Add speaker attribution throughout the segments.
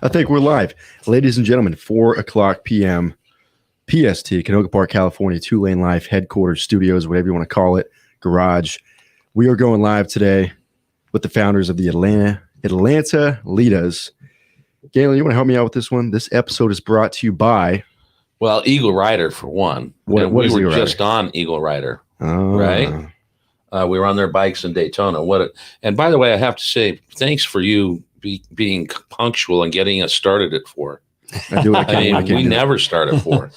Speaker 1: I think we're live. Ladies and gentlemen, 4 o'clock p.m. PST, Canoga Park, California, 2LaneLIVE headquarters, studios, whatever you want to call it, garage. We are going live today with the founders of the Atlanta Litas. Galen, you want to help me out with this one? This episode is brought to you by...
Speaker 2: Well, EagleRider, for one.
Speaker 1: What
Speaker 2: we were
Speaker 1: EagleRider?
Speaker 2: just on EagleRider, right? We were on their bikes in Daytona. And by the way, I have to say, thanks for you being punctual and getting us started at 4.
Speaker 1: I do what I can.
Speaker 2: I mean, we never start at 4.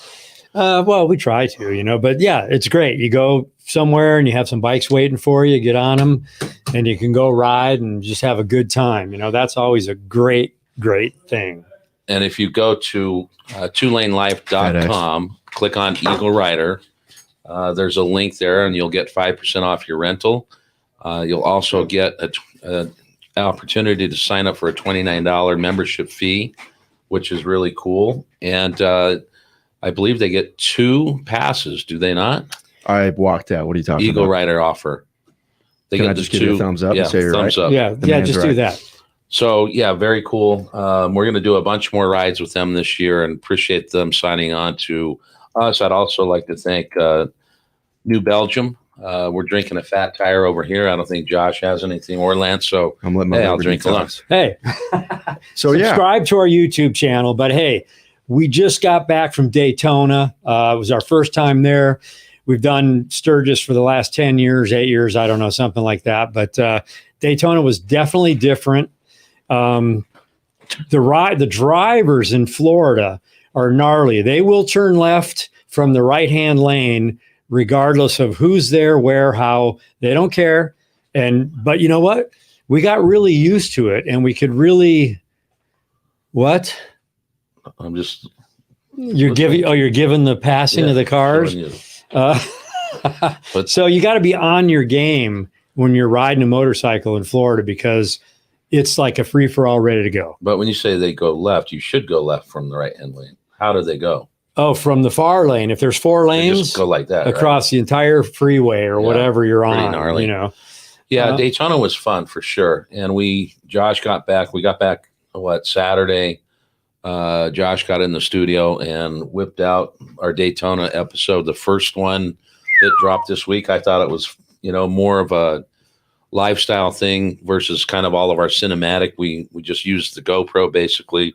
Speaker 3: Well, we try to, but yeah, it's great. You go somewhere and you have some bikes waiting for you, get on them, and you can go ride and just have a good time. That's always a great thing.
Speaker 2: And if you go to 2LaneLIVE.com, click on EagleRider, there's a link there and you'll get 5% off your rental. You'll also get an opportunity to sign up for a $29 membership fee, which is really cool. And I believe they get 2 passes, do they not?
Speaker 1: I walked out. What are you talking about?
Speaker 2: EagleRider offer.
Speaker 1: Can I just give you a thumbs up and say you're
Speaker 2: thumbs
Speaker 1: right?
Speaker 2: up.
Speaker 3: Yeah, just do that.
Speaker 2: So, yeah, very cool. We're going to do a bunch more rides with them this year and appreciate them signing on to us. I'd also like to thank New Belgium. We're drinking a fat tire over here. I don't think Josh has anything, or Lance, so I'll drink alone.
Speaker 3: Hey,
Speaker 1: so
Speaker 3: subscribe to our YouTube channel. But hey, we just got back from Daytona. It was our first time there. We've done Sturgis for the last 10 years, 8 years, I don't know, something like that. But Daytona was definitely different. The drivers in Florida are gnarly. They will turn left from the right-hand lane regardless of who's there, where, how. They don't care. But you know what? We got really used to it, and we could really... What?
Speaker 2: I'm just...
Speaker 3: You're giving the passing of the cars? So you got to be on your game when you're riding a motorcycle in Florida, because it's like a free-for-all ready to go.
Speaker 2: But when you say they go left, you should go left from the right-hand lane. How do they go?
Speaker 3: Oh, from the far lane. If there's 4 lanes,
Speaker 2: just go like that
Speaker 3: across the entire freeway or whatever you're on.
Speaker 2: Gnarly. Yeah, Daytona was fun for sure. And Josh got back. We got back Saturday. Josh got in the studio and whipped out our Daytona episode, the first one that dropped this week. I thought it was, more of a lifestyle thing versus kind of all of our cinematic. We just used the GoPro basically.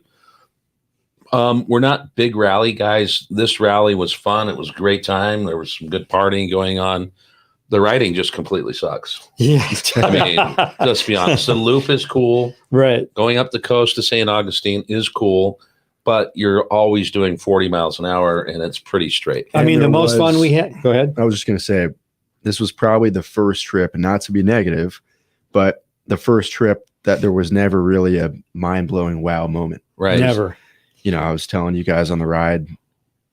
Speaker 2: We're not big rally guys. This rally was fun. It was a great time. There was some good partying going on. The riding just completely sucks.
Speaker 3: Yeah.
Speaker 2: I mean, let's be honest. The loop is cool.
Speaker 3: Right.
Speaker 2: Going up the coast to St. Augustine is cool, but you're always doing 40 miles an hour and it's pretty straight.
Speaker 3: I mean, the most fun we had. Go ahead.
Speaker 1: I was just going to say, this was probably the first trip, and not to be negative, but the first trip that there was never really a mind-blowing wow moment.
Speaker 2: Right.
Speaker 3: Never.
Speaker 1: I was telling you guys on the ride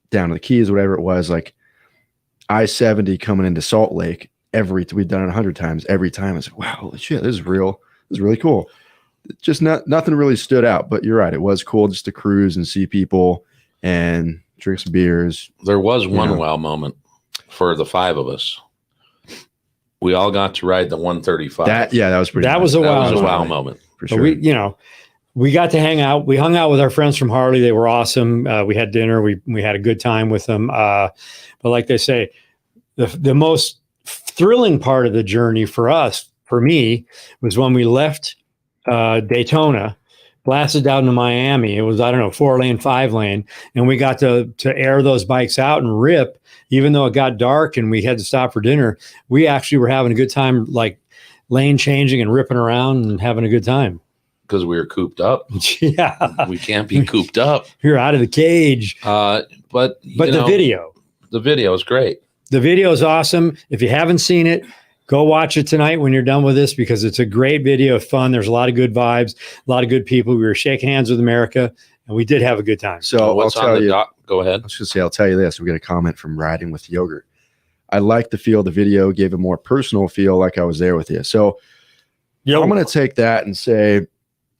Speaker 1: down to the Keys, whatever it was, like I-70 coming into Salt Lake, we've done it 100 times. Every time I was like, wow, holy shit, this is real. This is really cool. Just nothing really stood out, but you're right. It was cool just to cruise and see people and drink some beers.
Speaker 2: There was one wow moment for the 5 of us. We all got to ride the 135.
Speaker 1: That was pretty.
Speaker 3: That was a
Speaker 2: wow moment
Speaker 1: for sure.
Speaker 3: But we got to hang out. We hung out with our friends from Harley. They were awesome. We had dinner. We had a good time with them. But like they say, the most thrilling part of the journey for me, was when we left Daytona, blasted down to Miami. It was, 4-lane, 5-lane. And we got to air those bikes out and rip, even though it got dark and we had to stop for dinner. We actually were having a good time, like lane changing and ripping around and having a good time.
Speaker 2: Because we were cooped up.
Speaker 3: Yeah.
Speaker 2: We can't be cooped up.
Speaker 3: You're out of the cage.
Speaker 2: But
Speaker 3: the video.
Speaker 2: The video is great.
Speaker 3: The video is awesome. If you haven't seen it, go watch it tonight when you're done with this, because it's a great video of fun. There's a lot of good vibes, a lot of good people. We were shaking hands with America, and we did have a good time.
Speaker 1: So
Speaker 2: what's
Speaker 1: I'll tell you.
Speaker 2: Go ahead.
Speaker 1: I was going to say, I'll tell you this. We got a comment from Riding with Yogurt. I like the feel. The video gave a more personal feel, like I was there with you. So I'm going to take that and say,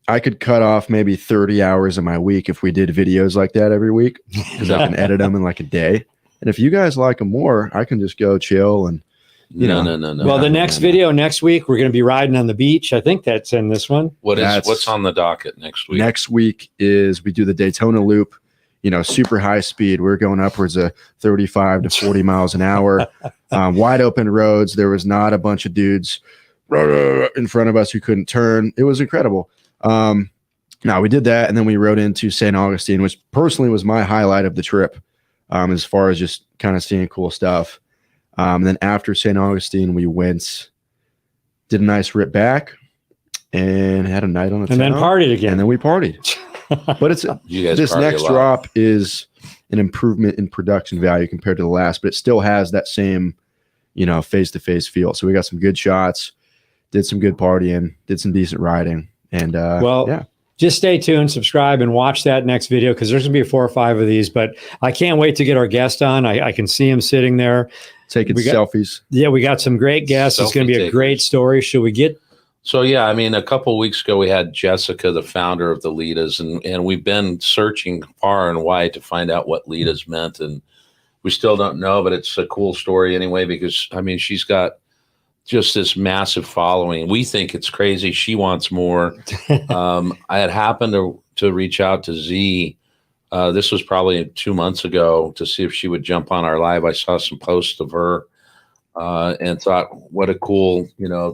Speaker 1: I could cut off maybe 30 hours of my week if we did videos like that every week, because I can edit them in like a day. And if you guys like them more, I can just go chill and
Speaker 2: No.
Speaker 3: Well, the next
Speaker 1: no.
Speaker 3: video next week, we're going to be riding on the beach. I think that's in this one.
Speaker 2: What's on the docket next week?
Speaker 1: Next week is we do the Daytona loop, super high speed. We're going upwards of 35 to 40 miles an hour, wide open roads. There was not a bunch of dudes in front of us who couldn't turn. It was incredible. We did that, and then we rode into St. Augustine, which personally was my highlight of the trip, as far as just kind of seeing cool stuff. And then after St. Augustine, we did a nice rip back and had a night on the town.
Speaker 3: And then partied again.
Speaker 1: And then we partied. But this next drop is an improvement in production value compared to the last, but it still has that same, face-to-face feel. So we got some good shots, did some good partying, did some decent riding. And
Speaker 3: just stay tuned, subscribe, and watch that next video, because there's going to be 4 or 5 of these. But I can't wait to get our guest on. I can see him sitting there.
Speaker 1: Taking selfies.
Speaker 3: Yeah, we got some great guests. It's going to be a great story. Should we get...
Speaker 2: So, a couple of weeks ago, we had Jessica, the founder of the Litas, and we've been searching far and wide to find out what Litas meant. And we still don't know, but it's a cool story anyway, because, she's got just this massive following. We think it's crazy. She wants more. I had happened to reach out to Z. This was probably 2 months ago, to see if she would jump on our live. I saw some posts of her and thought, what a cool,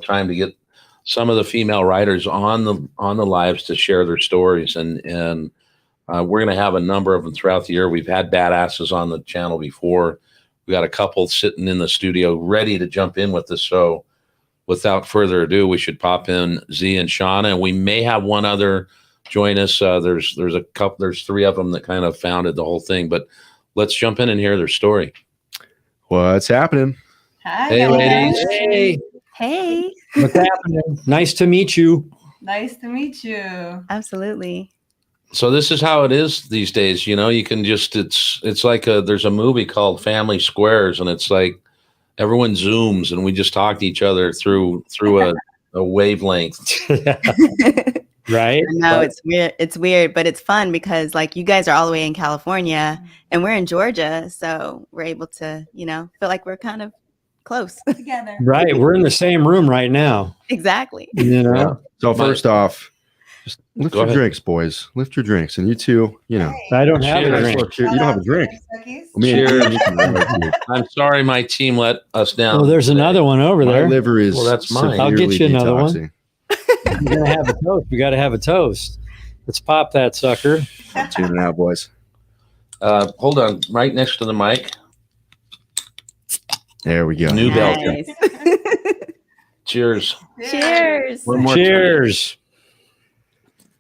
Speaker 2: time to get some of the female riders on the lives to share their stories. And we're going to have a number of them throughout the year. We've had badasses on the channel before. We got a couple sitting in the studio ready to jump in with us. So without further ado, we should pop in Z and Chauna, and we may have one other join us. There's 3 of them that kind of founded the whole thing, but let's jump in and hear their story.
Speaker 1: What's happening?
Speaker 4: Hi,
Speaker 2: hey, ladies.
Speaker 3: Hey.
Speaker 4: Hey.
Speaker 3: What's happening? Nice to meet you.
Speaker 4: Nice to meet you.
Speaker 5: Absolutely.
Speaker 2: So this is how it is these days. You can just, it's like there's a movie called Family Squares, and it's like everyone Zooms and we just talk to each other through a wavelength.
Speaker 3: Right?
Speaker 5: No, it's weird. It's weird, but it's fun because you guys are all the way in California and we're in Georgia. So we're able to, feel like we're kind of close
Speaker 4: together.
Speaker 3: Right. We're in the same room right now.
Speaker 5: Exactly.
Speaker 2: Yeah.
Speaker 1: So first off, just lift your drinks, boys. Lift your drinks. And you two,
Speaker 3: I don't have a drink.
Speaker 1: You don't have a drink.
Speaker 2: Cheers. I'm sorry my team let us down.
Speaker 3: Oh, there's another one over there.
Speaker 1: My liver is
Speaker 2: that's mine.
Speaker 3: I'll get you another
Speaker 1: detoxing.
Speaker 3: one. You're going to have a toast. We got to have a toast. Let's pop that sucker.
Speaker 1: I'm tuning out, boys.
Speaker 2: Hold on. Right next to the mic.
Speaker 1: There we go.
Speaker 2: New belt.
Speaker 5: Nice.
Speaker 2: Cheers.
Speaker 5: Cheers.
Speaker 2: One more
Speaker 3: Cheers.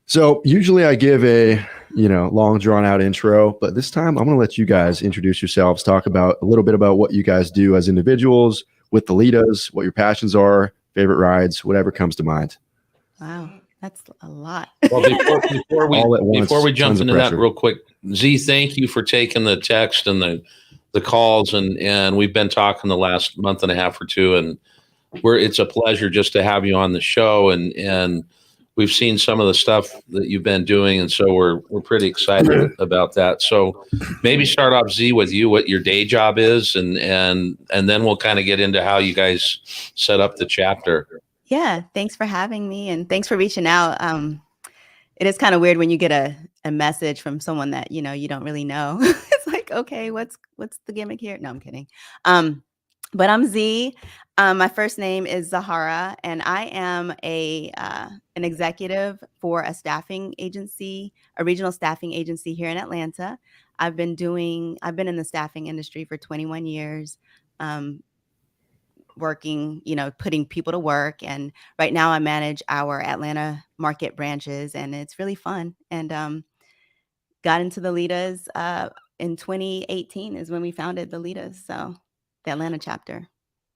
Speaker 1: So usually I give a, long drawn out intro, but this time I'm going to let you guys introduce yourselves, talk about a little bit about what you guys do as individuals with the Litas, what your passions are, favorite rides, whatever comes to mind.
Speaker 5: Wow. That's a lot.
Speaker 2: Well, before we jump into that real quick, Z, thank you for taking the text and the calls, and we've been talking the last month and a half or two, and it's a pleasure just to have you on the show, and we've seen some of the stuff that you've been doing, and so we're pretty excited about that. So maybe start off, Z, with you, what your day job is, and then we'll kind of get into how you guys set up the chapter.
Speaker 5: Yeah. Thanks for having me. And thanks for reaching out. It is kind of weird when you get a message from someone that, you don't really know. It's like, okay, what's the gimmick here? No, I'm kidding. But I'm Z. My first name is Zahara, and I am an executive for a regional staffing agency here in Atlanta. I've been in the staffing industry for 21 years, working, putting people to work. And right now I manage our Atlanta market branches, and it's really fun. And got into the Litas in 2018 is when we founded the Litas. So the Atlanta chapter.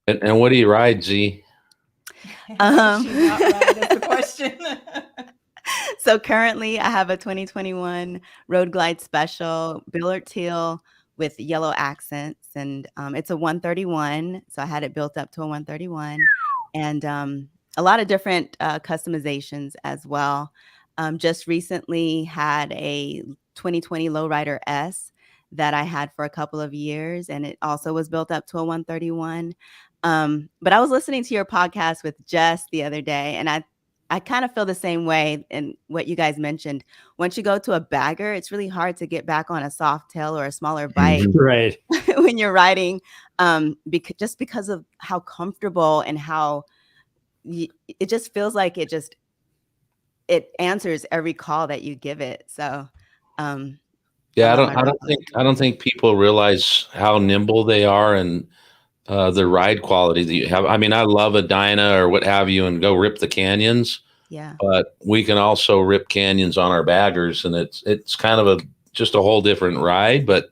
Speaker 2: And what do you ride, Z?
Speaker 4: That's the question.
Speaker 5: So currently I have a 2021 Road Glide Special, Billard Teal with yellow accents, and it's a 131. So I had it built up to a 131, and a lot of different customizations as well. Just recently had a 2020 Lowrider S that I had for a couple of years, and it also was built up to a 131. But I was listening to your podcast with Jess the other day, and I kind of feel the same way in what you guys mentioned. Once you go to a bagger, it's really hard to get back on a soft tail or a smaller bike
Speaker 3: Right.
Speaker 5: when you're riding, just because of how comfortable and how it just feels like it answers every call that you give it. So,
Speaker 2: Yeah,
Speaker 5: love my ride
Speaker 2: I don't think people realize how nimble they are and the ride quality that you have. I mean, I love a Dyna or what have you and go rip the canyons,
Speaker 5: Yeah.
Speaker 2: but we can also rip canyons on our baggers, and it's kind of just a whole different ride. But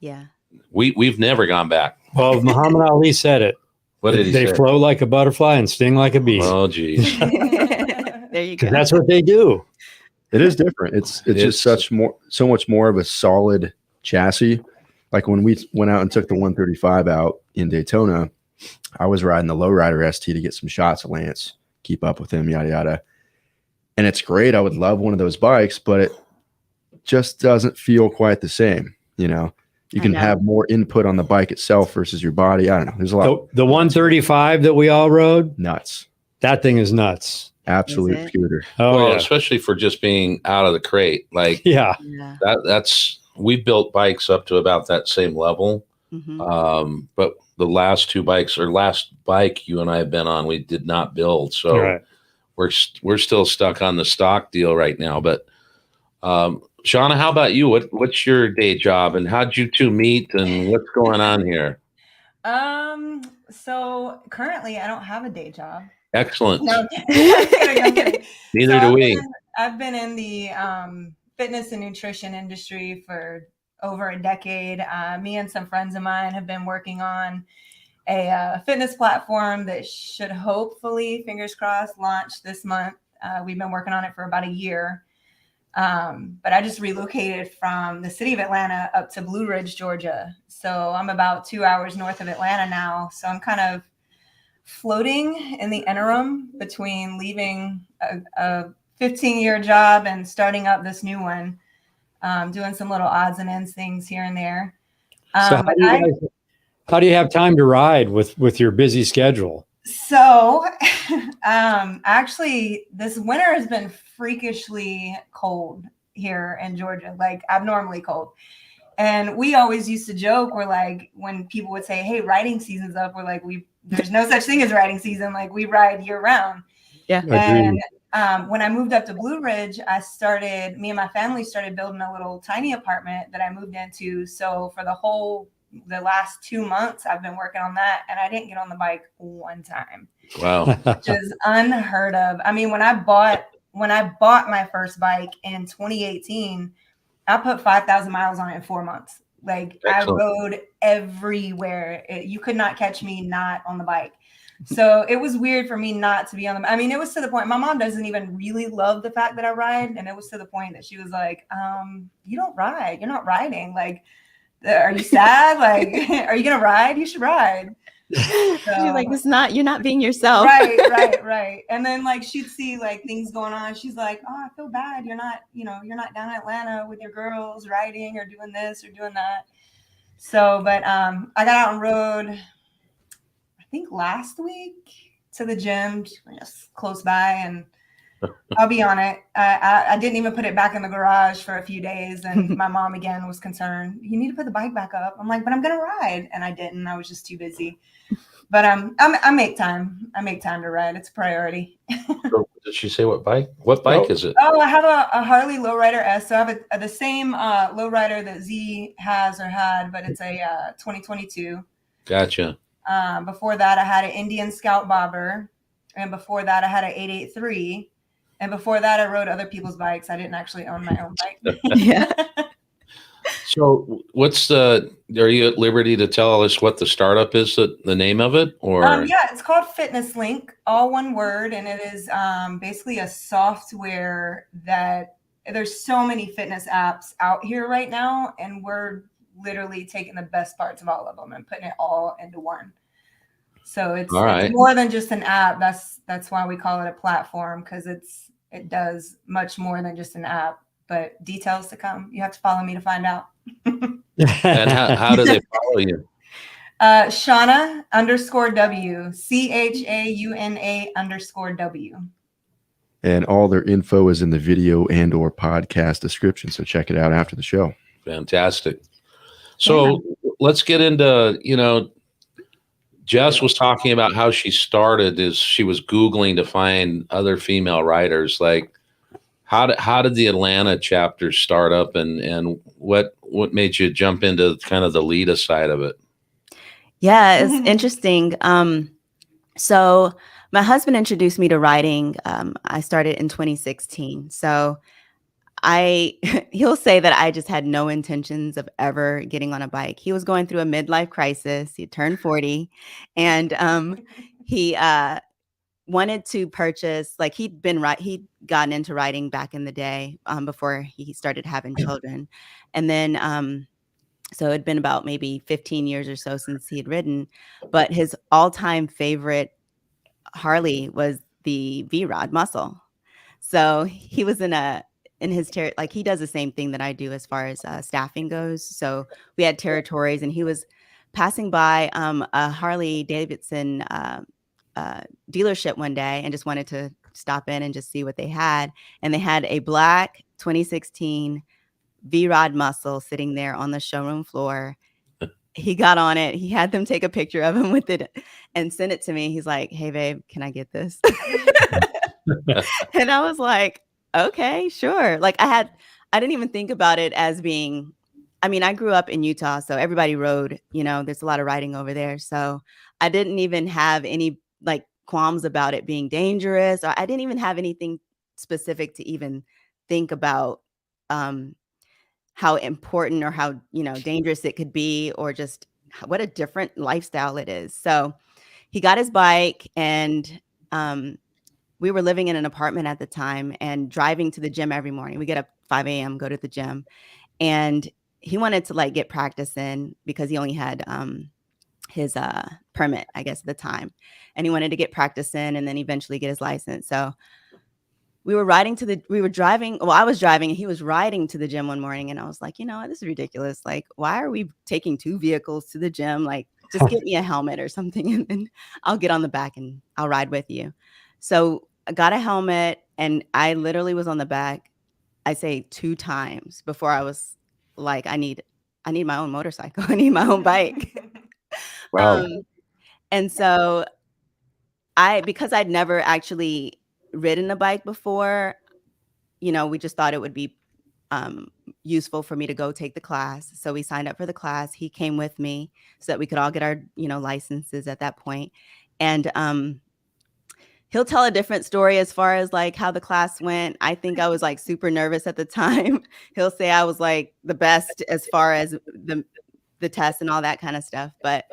Speaker 5: Yeah.
Speaker 2: we've never gone back.
Speaker 3: Well, Muhammad Ali said it.
Speaker 2: What did he
Speaker 3: They
Speaker 2: say?
Speaker 3: flow like a butterfly and sting like a bee.
Speaker 2: Oh, geez.
Speaker 5: There you go.
Speaker 3: Because that's what they do.
Speaker 1: It is different. It's just so much more of a solid chassis. Like when we went out and took the 135 out in Daytona, I was riding the Lowrider ST to get some shots of Lance, keep up with him, yada yada. And it's great. I would love one of those bikes, but it just doesn't feel quite the same. You know, you can have more input on the bike itself versus your body. I don't know. There's a lot.
Speaker 3: The 135 that we all rode,
Speaker 1: Nuts.
Speaker 3: that thing is nuts.
Speaker 1: Absolute scooter.
Speaker 3: Oh,
Speaker 2: Well,
Speaker 3: yeah.
Speaker 2: especially for just being out of the crate. Like
Speaker 3: Yeah.
Speaker 5: Yeah.
Speaker 2: we built bikes up to about that same level.
Speaker 5: Mhm.
Speaker 2: But the last two bikes or last bike you and I have been on, we did not build. So
Speaker 3: Right.
Speaker 2: we're still stuck on the stock deal right now. But Chauna, how about you? What's your day job and how'd you two meet and what's going on here?
Speaker 4: So currently I don't have a day job.
Speaker 2: Excellent.
Speaker 4: No, I'm kidding. I'm kidding.
Speaker 2: Neither do we.
Speaker 4: I've been in the fitness and nutrition industry for over a decade. Me and some friends of mine have been working on a fitness platform that should hopefully, fingers crossed, launch this month. We've been working on it for about a year. But I just relocated from the city of Atlanta up to Blue Ridge, Georgia. So I'm about 2 hours north of Atlanta now. So I'm kind of floating in the interim between leaving a 15-year job and starting up this new one, doing some little odds and ends things here and there.
Speaker 3: So how do you have time to ride with your busy schedule?
Speaker 4: So actually, this winter has been freakishly cold here in Georgia, like abnormally cold. And we always used to joke, we're like, when people would say, hey, riding season's up, we're like, there's no such thing as riding season. Like we ride year round.
Speaker 5: Yeah.
Speaker 4: And when I moved up to Blue Ridge, me and my family started building a little tiny apartment that I moved into. So for the last 2 months, I've been working on that, and I didn't get on the bike one time.
Speaker 2: Wow.
Speaker 4: Which is unheard of. I mean, when I bought my first bike in 2018, I put 5,000 miles on it in 4 months. Like
Speaker 2: Excellent.
Speaker 4: I rode everywhere. You could not catch me not on the bike. So it was weird for me not to be on I mean, it was to the point, my mom doesn't even really love the fact that I ride. And it was to the point that she was like, you don't ride. You're not riding. Like, are you sad? Like, are you going to ride? You should ride.
Speaker 5: She's like, you're not being yourself.
Speaker 4: Right. And then like, she'd see like things going on. She's like, oh, I feel bad. You're not down in Atlanta with your girls riding or doing this or doing that. So, but I got out on road, I think last week to the gym, just close by, and I'll be on it. I didn't even put it back in the garage for a few days. And my mom again was concerned, you need to put the bike back up. I'm like, but I'm going to ride. And I didn't. I was just too busy. But I make time. I make time to ride. It's a priority.
Speaker 2: So did she say what bike? What bike is it?
Speaker 4: Oh, I have a Harley Lowrider S. So I have the same Lowrider that Z has or had, but it's a 2022.
Speaker 2: Gotcha.
Speaker 4: Before that, I had an Indian Scout Bobber. And before that, I had an 883. And before that, I rode other people's bikes. I didn't actually own my own bike.
Speaker 5: Yeah.
Speaker 2: So are you at liberty to tell us what the startup is, the name of it? Or
Speaker 4: yeah, it's called Fitness Link, all one word. And it is basically a software that there's so many fitness apps out here right now. And we're literally taking the best parts of all of them and putting it all into one. So it's more than just an app. That's why we call it a platform, because it does much more than just an app. But details to come. You have to follow me to find out.
Speaker 2: And how do they follow you?
Speaker 4: Chauna _W, CHAUNA_W.
Speaker 1: And all their info is in the video and or podcast description. So check it out after the show.
Speaker 2: Fantastic. So let's get into, Jess was talking about how she started is she was Googling to find other female riders. Like how did the Atlanta chapter start up and what made you jump into kind of the Lita side of it?
Speaker 5: Yeah, it's interesting. So my husband introduced me to riding. I started in 2016. So he'll say that I just had no intentions of ever getting on a bike. He was going through a midlife crisis. He turned 40 and he wanted to purchase, like he'd gotten into riding back in the day before he started having children. And then so it'd been about maybe 15 years or so since he had ridden, but his all-time favorite Harley was the V-Rod Muscle. So he was in his like he does the same thing that I do as far as staffing goes. So we had territories and he was passing by a Harley-Davidson dealership one day and just wanted to stop in and just see what they had. And they had a black 2016 V-Rod Muscle sitting there on the showroom floor. He got on it. He had them take a picture of him with it and send it to me. He's like, "Hey babe, can I get this?" And I was like, "Okay, sure." Like I didn't even think about it as being, I grew up in Utah, so everybody rode, there's a lot of riding over there. So I didn't even have any like qualms about it being dangerous, or I didn't even have anything specific to even think about how important or how, dangerous it could be, or just what a different lifestyle it is. So he got his bike and we were living in an apartment at the time and driving to the gym every morning. We get up 5 a.m., go to the gym, and he wanted to like get practice in because he only had his permit, I guess, at the time. And he wanted to get practice in and then eventually get his license. So I was driving and he was riding to the gym one morning and I was like, this is ridiculous. Like, why are we taking two vehicles to the gym? Like, just get me a helmet or something and then I'll get on the back and I'll ride with you. So I got a helmet and I literally was on the back, I say 2 times before I was like, I need my own motorcycle. I need my own bike.
Speaker 2: Wow.
Speaker 5: And so because I'd never actually ridden a bike before, we just thought it would be useful for me to go take the class. So we signed up for the class. He came with me so that we could all get our, licenses at that point. And he'll tell a different story as far as like how the class went. I think I was like super nervous at the time. He'll say I was like the best as far as the test and all that kind of stuff, but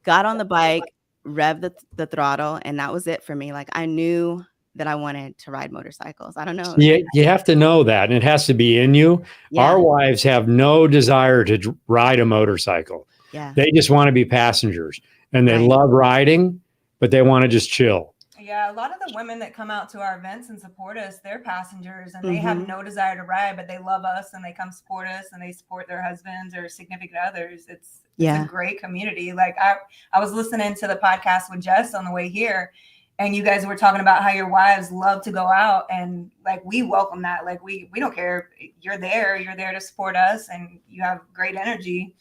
Speaker 5: got on the bike, revved the throttle, and that was it for me. Like I knew that I wanted to ride motorcycles. I don't know.
Speaker 3: Yeah, you have to know that, and it has to be in you.
Speaker 5: Yeah.
Speaker 3: Our wives have no desire to ride a motorcycle.
Speaker 5: Yeah.
Speaker 3: They just want to be passengers, and they
Speaker 5: Right.
Speaker 3: love riding, but they want to just chill.
Speaker 4: Yeah, a lot of the women that come out to our events and support us, they're passengers and they have no desire to ride, but they love us and they come support us and they support their husbands or significant others. It's a great community. Like I was listening to the podcast with Jess on the way here, and you guys were talking about how your wives love to go out, and like we welcome that. Like we don't care if you're there to support us and you have great energy,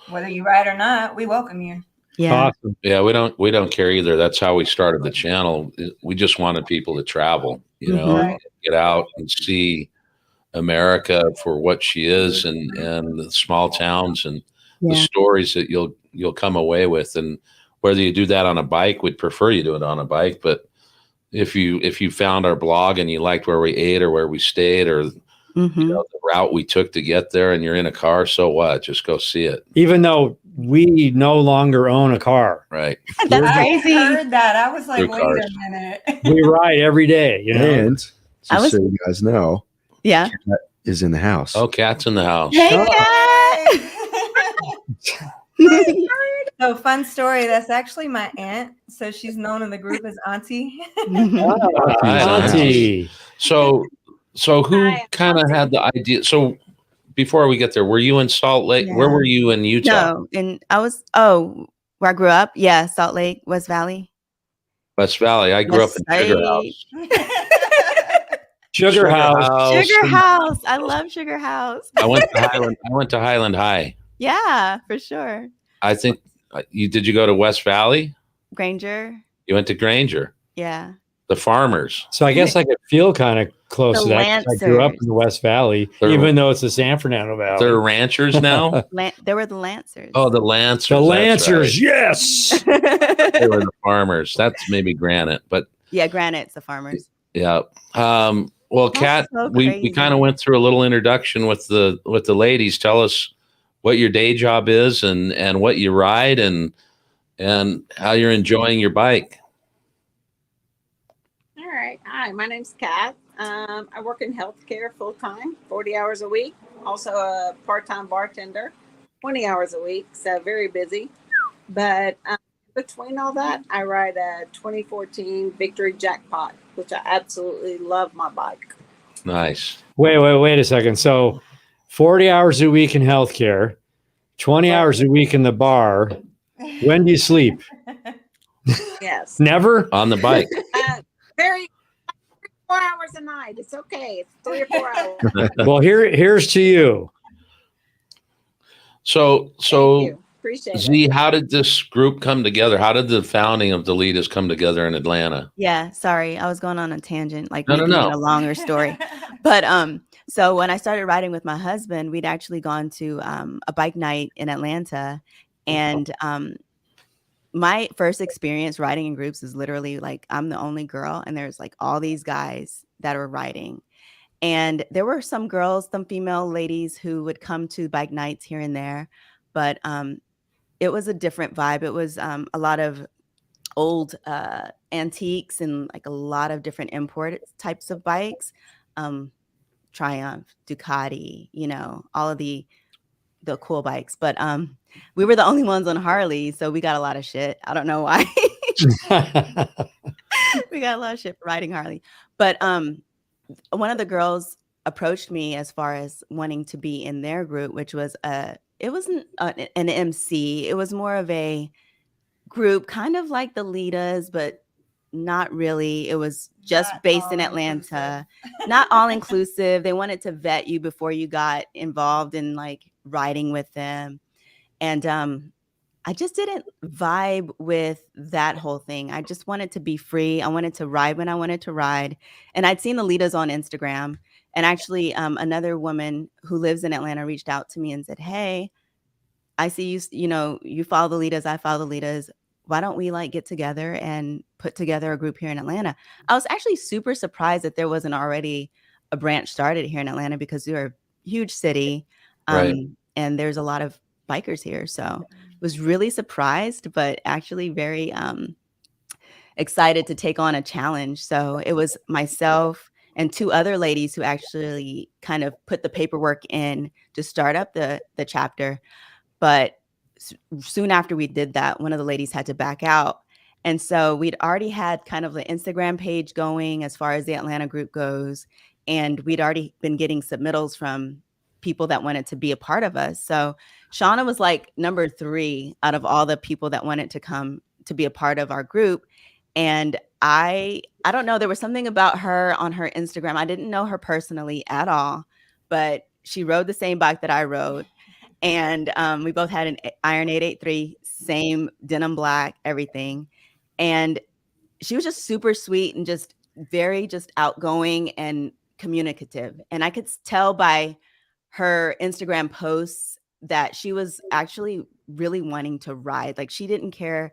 Speaker 4: whether you ride or not, we welcome you.
Speaker 5: Yeah.
Speaker 3: Awesome.
Speaker 2: Yeah, we don't care either. That's how we started the channel. We just wanted people to travel,
Speaker 4: Right.
Speaker 2: get out and see America for what she is, and the small towns and the stories that you'll come away with. And whether you do that on a bike, we'd prefer you do it on a bike. But if you found our blog and you liked where we ate or where we stayed or the route we took to get there, and you're in a car, so what? Just go see it.
Speaker 3: Even though we no longer own a car,
Speaker 2: Right.
Speaker 5: That's crazy.
Speaker 4: I heard that. I was like,
Speaker 2: Your
Speaker 4: wait
Speaker 2: cars.
Speaker 4: a minute.
Speaker 3: we ride every day.
Speaker 1: And just so you guys know,
Speaker 5: Yeah.
Speaker 1: Katt is in the house.
Speaker 2: Oh, Katt's in the house.
Speaker 5: Hey, Katt.
Speaker 4: So fun story. That's actually my aunt. So she's known in the group as Auntie.
Speaker 2: Hi,
Speaker 3: Auntie.
Speaker 2: So who
Speaker 4: Hi,
Speaker 2: kind of had the idea? So before we get there, were you in Salt Lake?
Speaker 5: Yeah.
Speaker 2: Where were you in Utah?
Speaker 5: No, and I was Where I grew up, yeah, Salt Lake, West Valley.
Speaker 2: West Valley. I grew up in Sugar House.
Speaker 3: Sugar House.
Speaker 5: Sugar House. I love Sugar House.
Speaker 2: I went to Highland High.
Speaker 5: Yeah, for sure.
Speaker 2: I think did you go to West Valley?
Speaker 5: Granger.
Speaker 2: You went to Granger.
Speaker 5: Yeah.
Speaker 2: The Farmers.
Speaker 3: So I guess I could feel kind of close
Speaker 5: The
Speaker 3: to that. 'Cause I grew up
Speaker 5: Lancers.
Speaker 3: in the West Valley,
Speaker 2: They're-
Speaker 3: even though it's the San Fernando Valley.
Speaker 2: They're ranchers now.
Speaker 5: They were the Lancers.
Speaker 2: Oh, the Lancers.
Speaker 3: The
Speaker 2: that's
Speaker 3: Lancers,
Speaker 2: right.
Speaker 3: yes.
Speaker 2: They were the Farmers. That's maybe Granite, but
Speaker 5: Yeah, Granite's the Farmers.
Speaker 2: yeah. Well, Katt,
Speaker 5: so
Speaker 2: we
Speaker 5: crazy.
Speaker 2: kind of went through a little introduction with the ladies. Tell us what your day job is and what you ride and how you're enjoying your bike.
Speaker 6: All right. Hi, my name's Katt. I work in healthcare full time, 40 hours a week. Also a part-time bartender, 20 hours a week. So very busy. But between all that, I ride a 2014 Victory Jackpot, which I absolutely love my bike.
Speaker 2: Nice.
Speaker 3: Wait a second. So 40 hours a week in healthcare, 20 hours a week in the bar. When do you sleep?
Speaker 6: Yes.
Speaker 3: Never?
Speaker 2: On the bike.
Speaker 6: Very 4 hours a night. It's okay. It's 3 or 4 hours.
Speaker 3: Well, here's to you.
Speaker 2: So
Speaker 6: Thank you. Appreciate it.
Speaker 2: Z, how did this group come together? How did the founding of the Litas come together in Atlanta?
Speaker 5: Yeah, sorry. I was going on a tangent, like
Speaker 2: No,
Speaker 5: making
Speaker 2: no.
Speaker 5: it a longer story. But so when I started riding with my husband, we'd actually gone to a bike night in Atlanta. And my first experience riding in groups is literally like I'm the only girl, and there's like all these guys that are riding. And there were some girls, some female ladies who would come to bike nights here and there, but it was a different vibe. It was a lot of old antiques and like a lot of different import types of bikes. Triumph, Ducati, all of the cool bikes. But we were the only ones on Harley, so we got a lot of shit. I don't know why. We got a lot of shit for riding Harley. But one of the girls approached me as far as wanting to be in their group, which was it wasn't an MC. It was more of a group, kind of like the Litas, but not really. It was just
Speaker 4: Not
Speaker 5: based in
Speaker 4: all
Speaker 5: Atlanta, not all inclusive. They wanted to vet you before you got involved in like riding with them. And I just didn't vibe with that whole thing. I just wanted to be free. I wanted to ride when I wanted to ride. And I'd seen the Litas on Instagram. And actually, another woman who lives in Atlanta reached out to me and said, "Hey, I see you, you follow the Litas, I follow the Litas. Why don't we like get together and put together a group here in Atlanta?" I was actually super surprised that there wasn't already a branch started here in Atlanta because we're a huge city.
Speaker 2: Right.
Speaker 5: And there's a lot of bikers here. So was really surprised, but actually very excited to take on a challenge. So it was myself and two other ladies who actually kind of put the paperwork in to start up the chapter. But soon after we did that, one of the ladies had to back out. And so we'd already had kind of the Instagram page going as far as the Atlanta group goes. And we'd already been getting submittals from people that wanted to be a part of us. So Chauna was like number 3 out of all the people that wanted to come to be a part of our group. And I don't know, there was something about her on her Instagram. I didn't know her personally at all, but she rode the same bike that I rode. And we both had an Iron 883, same denim black, everything. And she was just super sweet and just very just outgoing and communicative. And I could tell by her Instagram posts that she was actually really wanting to ride. Like she didn't care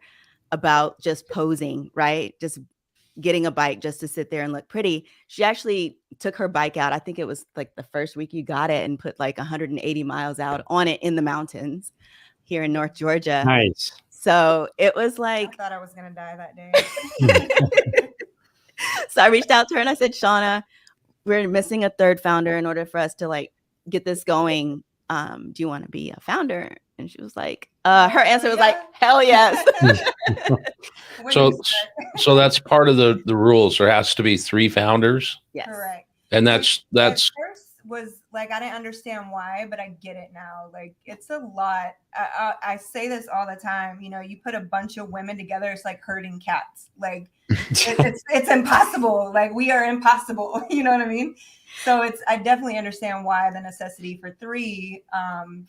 Speaker 5: about just posing, right? Just getting a bike just to sit there and look pretty. She actually took her bike out. I think it was like the first week you got it and put like 180 miles out on it in the mountains here in North Georgia.
Speaker 3: Nice.
Speaker 5: So it was
Speaker 4: I
Speaker 5: like,
Speaker 4: thought I was going to die that day.
Speaker 5: so I reached out to her and I said, "Chauna, we're missing a third founder in order for us to like get this going. Do you want to be a founder?" And she was like, her answer was like, "Hell yes."
Speaker 4: When
Speaker 2: So
Speaker 4: you start-
Speaker 2: so that's part of the rules. There has to be 3 founders.
Speaker 5: Yes.
Speaker 4: Correct.
Speaker 2: And that's
Speaker 4: At first, was like, I didn't understand why, but I get it now. Like, it's a lot. I say this all the time. You know, you put a bunch of women together, it's like herding cats. Like, it's impossible. Like, we are impossible. You know what I mean? So I definitely understand why the necessity for three,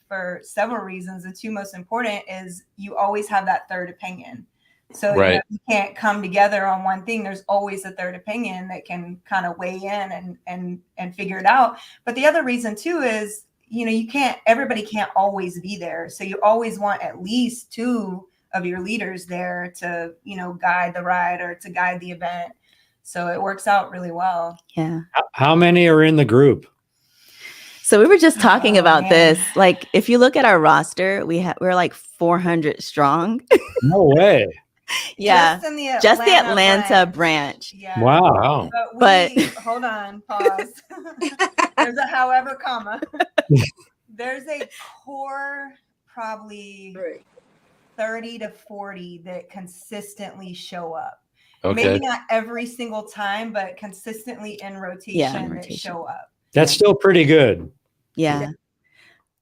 Speaker 4: for several reasons. The two most important is you always have that third opinion. So
Speaker 2: Right.
Speaker 4: you know, you can't come together on one thing. There's always a third opinion that can kind of weigh in and figure it out. But the other reason too is, you know, everybody can't always be there. So you always want at least two of your leaders there to, you know, guide the ride or to guide the event. So it works out really well.
Speaker 5: Yeah.
Speaker 3: How many are in the group?
Speaker 5: So we were just talking about
Speaker 4: man.
Speaker 5: this. Like, if you look at our roster, we're like 400 strong.
Speaker 3: No way.
Speaker 5: Yeah.
Speaker 4: Just in the
Speaker 5: Atlanta branch.
Speaker 4: Yeah.
Speaker 3: Wow.
Speaker 4: But hold on, pause. There's a however comma. There's a core probably 30 to 40 that consistently show up.
Speaker 2: Okay.
Speaker 4: Maybe not every single time, but consistently in rotation that show up.
Speaker 3: That's still pretty good.
Speaker 5: Yeah.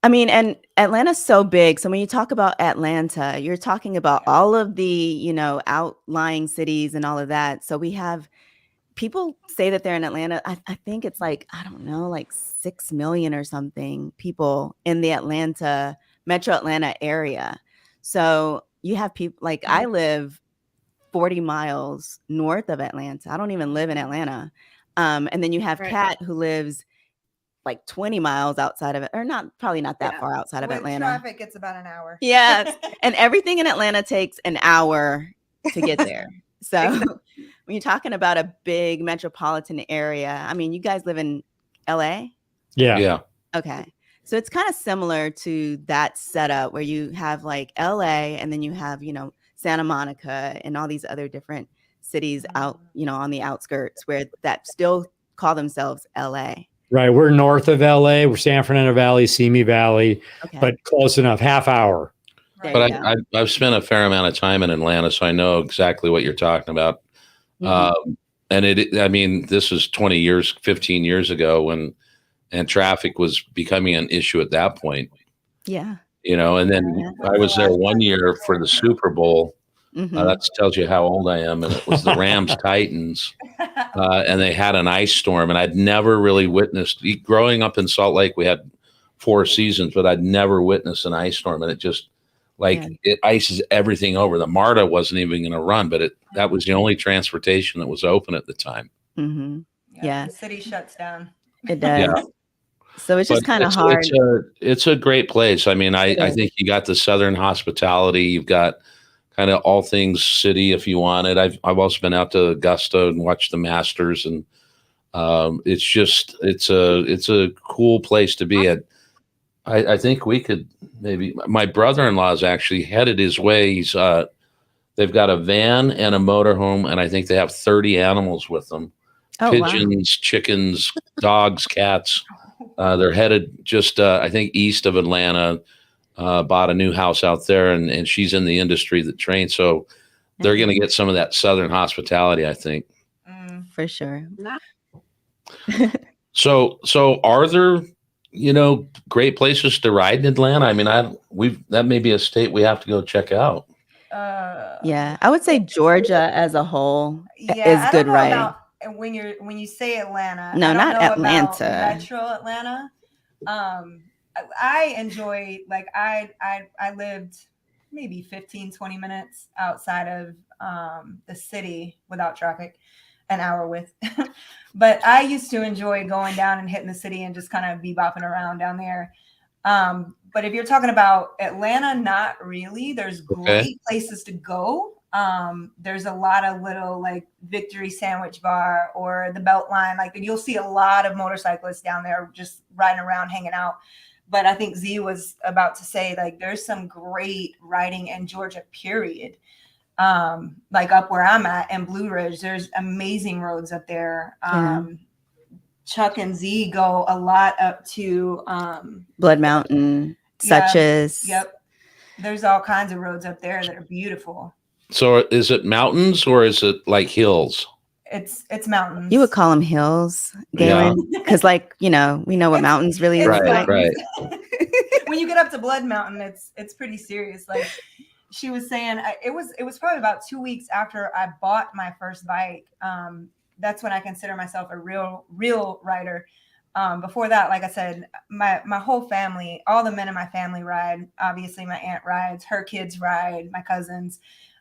Speaker 5: I mean, and Atlanta's so big. So when you talk about Atlanta, you're talking about all of the, you know, outlying cities and all of that. So we have people say that they're in Atlanta. I think it's like, I don't know, like 6 million or something people in the metro Atlanta area. So you have people like I live 40 miles north of Atlanta. I don't even live in Atlanta. And then you have Katt, who lives like 20 miles outside of it, or probably not that far outside of Atlanta.
Speaker 4: Traffic, it's about an hour.
Speaker 5: Yes. And everything in Atlanta takes an hour to get there. So when you're talking about a big metropolitan area, I mean, you guys live in LA?
Speaker 3: Yeah.
Speaker 2: Yeah.
Speaker 5: Okay. So it's kind of similar to that setup where you have like LA and then you have, you know, Santa Monica and all these other different cities out, you know, on the outskirts where that still call themselves LA.
Speaker 3: Right. We're north of LA. We're San Fernando Valley, Simi Valley, but close enough, half hour.
Speaker 4: Right.
Speaker 2: But I've spent a fair amount of time in Atlanta, so I know exactly what you're talking about.
Speaker 5: Mm-hmm.
Speaker 2: And I mean, this is 20 years, 15 years ago and traffic was becoming an issue at that point.
Speaker 5: Yeah.
Speaker 2: You know, and then I was there one year for the Super Bowl.
Speaker 5: Mm-hmm.
Speaker 2: That tells you how old I am. And it was the Rams Titans. And they had an ice storm. And I'd never really witnessed, growing up in Salt Lake, we had 4 seasons, but I'd never witnessed an ice storm. And it just, it ices everything over. The MARTA wasn't even going to run, but that was the only transportation that was open at the time.
Speaker 5: Mm-hmm. Yeah.
Speaker 4: The city shuts down.
Speaker 5: It does.
Speaker 2: Yeah.
Speaker 5: So it's just kind of hard.
Speaker 2: It's a great place. I mean, I think you got the Southern hospitality. You've got kind of all things city if you want it. I've also been out to Augusta and watched the Masters, and it's a cool place to be at. I think we could maybe. My brother-in-law's actually headed his way. They've got a van and a motorhome, and I think they have 30 animals with them.
Speaker 5: Oh,
Speaker 2: Pigeons, chickens, dogs, cats. They're headed just, I think, east of Atlanta, bought a new house out there, and she's in the industry that trains. So they're going to get some of that Southern hospitality, I think.
Speaker 5: For sure.
Speaker 2: So are there, you know, great places to ride in Atlanta? I mean, that may be a state we have to go check out.
Speaker 5: Yeah, I would say Georgia as a whole is good riding.
Speaker 4: And when you say Atlanta,
Speaker 5: no, not Atlanta,
Speaker 4: Metro Atlanta. I enjoy, like, I lived maybe 15, 20 minutes outside of the city without traffic, an hour with. But I used to enjoy going down and hitting the city and just kind of bebopping around down there. But if you're talking about Atlanta, not really. There's great places to go. There's a lot of little, like, Victory Sandwich Bar or the Beltline. Like, you'll see a lot of motorcyclists down there just riding around, hanging out. But I think Z was about to say, like, there's some great riding in Georgia, period. Like up where I'm at in Blue Ridge, there's amazing roads up there. Chuck and Z go a lot up to
Speaker 5: Blood Mountain, Suches.
Speaker 4: Yep. There's all kinds of roads up there that are beautiful.
Speaker 2: So is it mountains or is it like hills?
Speaker 4: it's mountains.
Speaker 5: You would call them hills, Galen, because like, we know what mountains really look like.
Speaker 2: Right.
Speaker 4: When you get up to Blood Mountain, it's pretty serious. Like she was saying, it was probably about 2 weeks after I bought my first bike. That's when I consider myself a real rider. Before that, like I said, my whole family, all the men in my family ride. Obviously, my aunt rides, her kids ride, my cousins.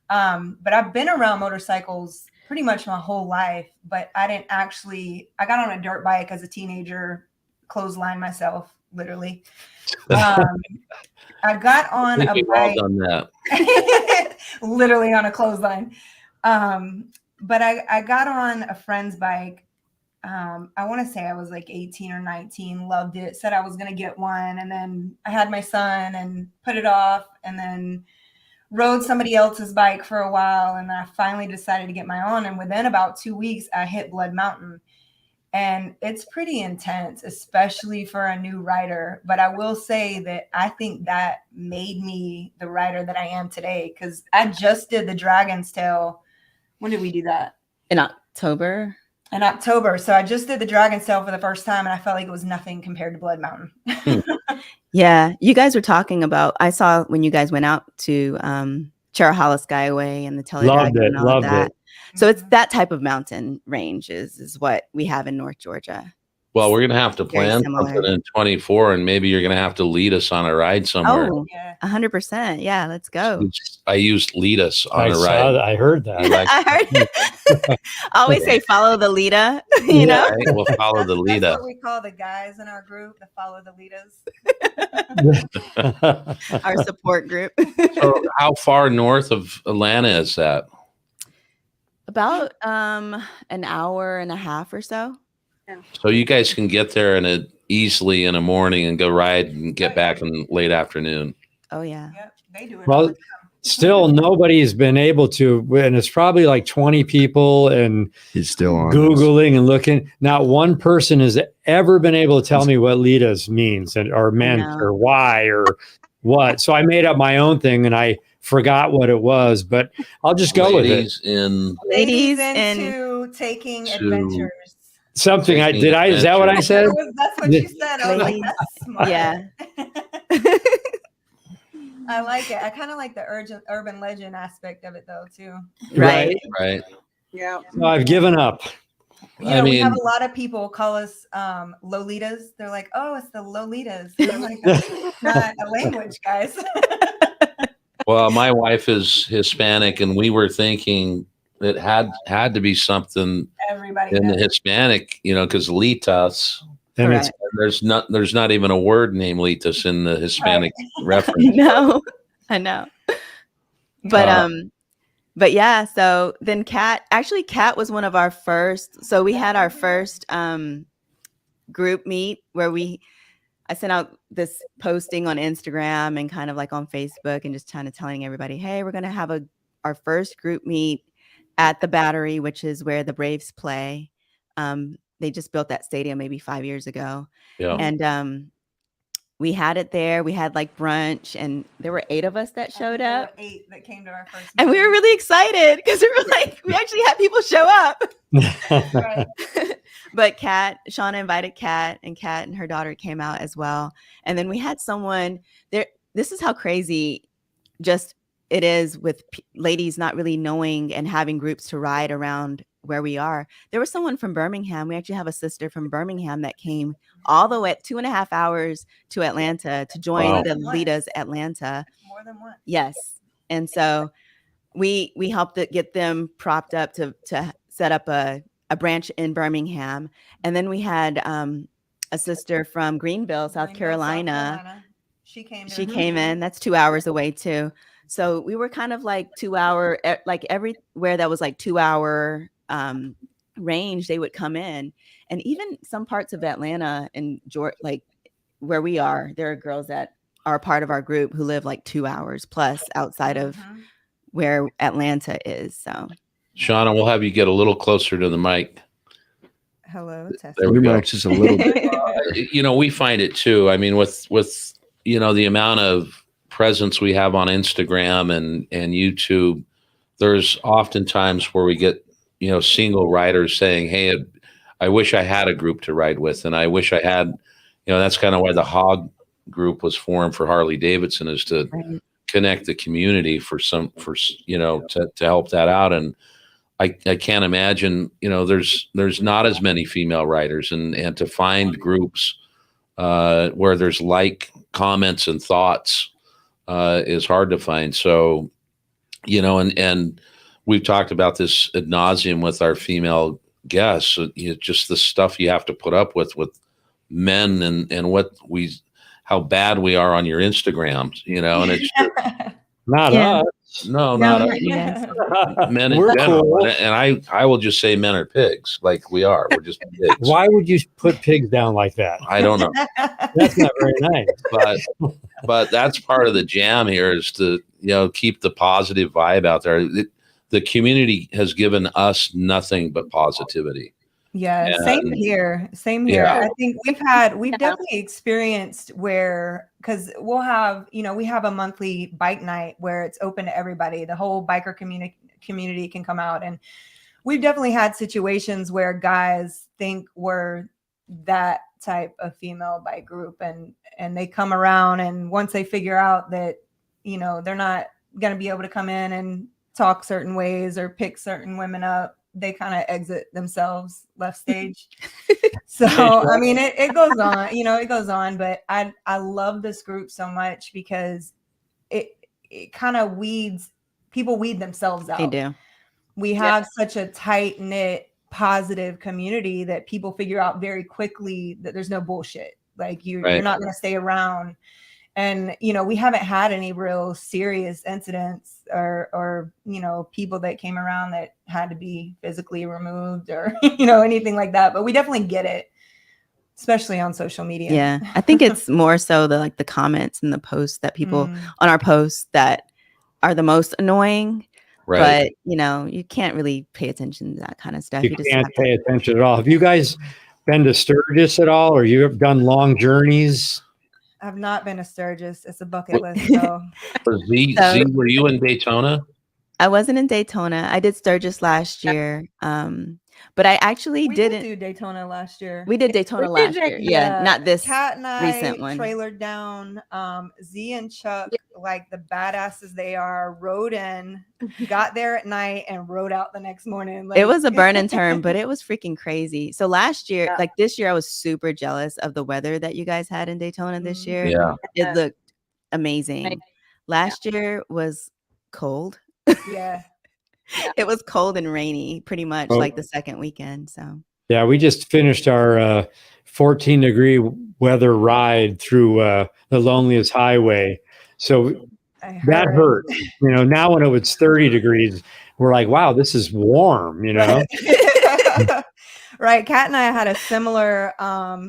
Speaker 4: But I've been around motorcycles pretty much my whole life. But I got on a dirt bike as a teenager, clotheslined myself, literally. I got on a bike.
Speaker 2: On that.
Speaker 4: Literally on a clothesline. But I got on a friend's bike. I want to say I was like 18 or 19, loved it, said I was going to get one. And then I had my son and put it off and then rode somebody else's bike for a while. And then I finally decided to get my own. And within about 2 weeks, I hit Blood Mountain. And it's pretty intense, especially for a new rider. But I will say that I think that made me the rider that I am today, because I just did the Dragon's Tail. When did we do that?
Speaker 5: In October.
Speaker 4: So I just did the Dragon's Tail for the first time, and I felt like it was nothing compared to Blood Mountain.
Speaker 5: Yeah, you guys were talking about, I saw when you guys went out to Cherahalla Skyway and the Teledragon and all that. So it's that type of mountain range is what we have in North Georgia.
Speaker 2: Well, we're going to have to plan something in 24, and maybe you're going to have to lead us on a ride somewhere.
Speaker 5: Oh, 100%. Yeah, let's go.
Speaker 2: I used Litas on a ride.
Speaker 3: I heard that.
Speaker 5: I heard. I always say follow the Lita, you know?
Speaker 2: Right? We'll follow the Lita.
Speaker 4: That's what we call the guys in our group, the follow the Litas.
Speaker 5: Our support group.
Speaker 2: So how far north of Atlanta is that?
Speaker 5: About an hour and a half or so.
Speaker 2: So you guys can get there easily in the morning and go ride and get back in late afternoon.
Speaker 5: Oh yeah.
Speaker 4: Yep, they do it.
Speaker 3: Well, still nobody's been able to, and it's probably like 20 people, and
Speaker 1: he's still on
Speaker 3: Googling and looking. Not one person has ever been able to tell me what Litas means or meant or why or what. So I made up my own thing and I forgot what it was, but I'll just go with it.
Speaker 5: Ladies
Speaker 4: into taking adventures.
Speaker 3: Something is that what I said?
Speaker 4: That's what you said. I was like, that's smart.
Speaker 5: Yeah.
Speaker 4: I like it. I kind of like the urban legend aspect of it though too.
Speaker 5: Right.
Speaker 6: Yeah.
Speaker 3: So I've given up.
Speaker 4: We have a lot of people call us Lolitas. They're like, oh, it's the Lolitas. And I'm like, that's not a language, guys.
Speaker 2: Well, my wife is Hispanic, and we were thinking it had to be something
Speaker 4: Everybody
Speaker 2: in
Speaker 4: knows.
Speaker 2: the Hispanic, because Litas.
Speaker 3: And
Speaker 5: Right.
Speaker 2: There's not even a word named Litas in the Hispanic reference.
Speaker 5: No, I know. But yeah, so then Katt was one of our first. So we had our first group meet where I sent out this posting on Instagram and kind of like on Facebook and just kind of telling everybody, hey, we're going to have our first group meet at the Battery, which is where the Braves play. They just built that stadium maybe 5 years ago.
Speaker 2: Yeah.
Speaker 5: And we had it there. We had like brunch, and there were 8 of us that showed up.
Speaker 4: 8 that came to our first meeting.
Speaker 5: And we were really excited because we were like, we actually had people show up.
Speaker 4: Right.
Speaker 5: But Chauna invited Katt, and Katt and her daughter came out as well. And then we had someone there. This is how crazy just it is with ladies not really knowing and having groups to ride around where we are. There was someone from Birmingham. We actually have a sister from Birmingham that came all the way 2.5 hours to Atlanta to join the Litas Atlanta.
Speaker 4: More than one.
Speaker 5: Yes. And so we helped get them propped up to set up a branch in Birmingham. And then we had a sister from Greenville, South Carolina.
Speaker 4: She
Speaker 5: came in. That's 2 hours away too. So we were kind of like 2 hour, like everywhere that was like 2 hour range, they would come in. And even some parts of Atlanta and Georgia, like where we are, there are girls that are part of our group who live like 2 hours plus outside of where Atlanta is. So
Speaker 2: Chauna, we'll have you get a little closer to the mic.
Speaker 4: Hello.
Speaker 2: There we go.
Speaker 1: Just a little bit.
Speaker 2: We find it too. I mean, with the amount of presence we have on Instagram and YouTube, there's often times where we get single riders saying, hey, I wish I had a group to ride with. And I wish I had, that's kind of why the Hog group was formed for Harley-Davidson, is to connect the community to help that out. And I can't imagine, there's not as many female riders, and to find groups where there's like comments and thoughts is hard to find. So, and we've talked about this ad nauseum with our female guests, just the stuff you have to put up with men and how bad we are on your Instagrams, and it's
Speaker 3: not
Speaker 5: Yeah.
Speaker 3: us.
Speaker 2: no,
Speaker 5: No,
Speaker 2: not us.
Speaker 5: not you guys.
Speaker 2: Men in
Speaker 3: We're
Speaker 2: general.
Speaker 3: cool.
Speaker 2: And I will just say men are pigs, like we are. We're just pigs.
Speaker 3: Why would you put pigs down like that?
Speaker 2: I don't know.
Speaker 3: That's not very nice.
Speaker 2: But that's part of the jam here, is to keep the positive vibe out there. The community has given us nothing but positivity.
Speaker 4: Yeah,
Speaker 2: And-
Speaker 4: same here. Same here.
Speaker 2: Yeah.
Speaker 4: I think we've definitely experienced where, because we'll have, we have a monthly bike night where it's open to everybody. The whole biker community can come out, and we've definitely had situations where guys think we're that type of female bike group, and they come around, and once they figure out that, they're not going to be able to come in and talk certain ways or pick certain women up, they kind of exit themselves left stage. So, I mean, it goes on, it goes on, but I love this group so much because it kind of people weed themselves out.
Speaker 5: They do.
Speaker 4: We have such a tight knit, positive community that people figure out very quickly that there's no bullshit. Like you're not going to stay around. And, we haven't had any real serious incidents or people that came around that had to be physically removed or, anything like that. But we definitely get it, especially on social media.
Speaker 5: Yeah. I think it's more so the comments and the posts that people on our posts that are the most annoying.
Speaker 2: Right.
Speaker 5: But, you can't really pay attention to that kind of stuff.
Speaker 3: You
Speaker 5: just
Speaker 3: can't
Speaker 5: have to-
Speaker 3: pay attention at all. Have you guys been to Sturgis at all, or you have done long journeys?
Speaker 4: I've not been to Sturgis. It's a bucket list. So
Speaker 2: Z, were you in Daytona?
Speaker 5: I wasn't in Daytona. I did Sturgis last year. But I actually
Speaker 4: we
Speaker 5: didn't
Speaker 4: do Daytona last year.
Speaker 5: We did Daytona last year. Yeah, not this
Speaker 4: Katt and I
Speaker 5: recent one.
Speaker 4: trailered down. Z and Chuck, like the badasses they are, rode in, got there at night, and rode out the next morning.
Speaker 5: It was a burn and turn, but it was freaking crazy. So last year, like this year, I was super jealous of the weather that you guys had in Daytona this year.
Speaker 2: Yeah.
Speaker 5: It looked amazing. Last year was cold.
Speaker 4: Yeah.
Speaker 5: It was cold and rainy pretty much like the second weekend. So
Speaker 3: yeah, we just finished our 14-degree weather ride through the loneliest highway. So that hurt. Now when it was 30 degrees, we're like, wow, this is warm,
Speaker 4: Right. Katt and I had a similar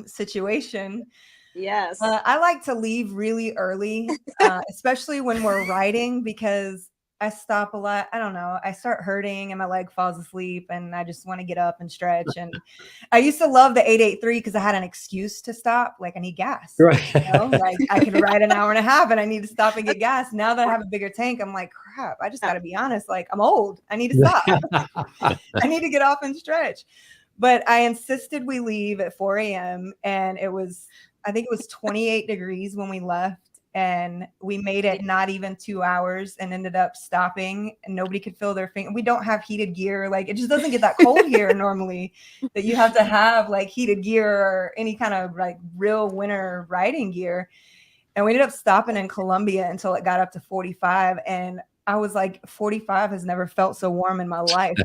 Speaker 4: situation.
Speaker 6: Yes.
Speaker 4: I like to leave really early, especially when we're riding, because I stop a lot. I don't know. I start hurting and my leg falls asleep and I just want to get up and stretch. And I used to love the 883 because I had an excuse to stop. Like I need gas.
Speaker 3: Right.
Speaker 4: Like I could ride an hour and a half and I need to stop and get gas. Now that I have a bigger tank, I'm like, crap, I just got to be honest. Like I'm old. I need to stop. I need to get off and stretch. But I insisted we leave at 4 a.m. and I think it was 28 degrees when we left. And we made it not even 2 hours and ended up stopping and nobody could feel their finger. We don't have heated gear. Like it just doesn't get that cold here normally that you have to have like heated gear or any kind of like real winter riding gear. And we ended up stopping in Columbia until it got up to 45. And I was like, 45 has never felt so warm in my life.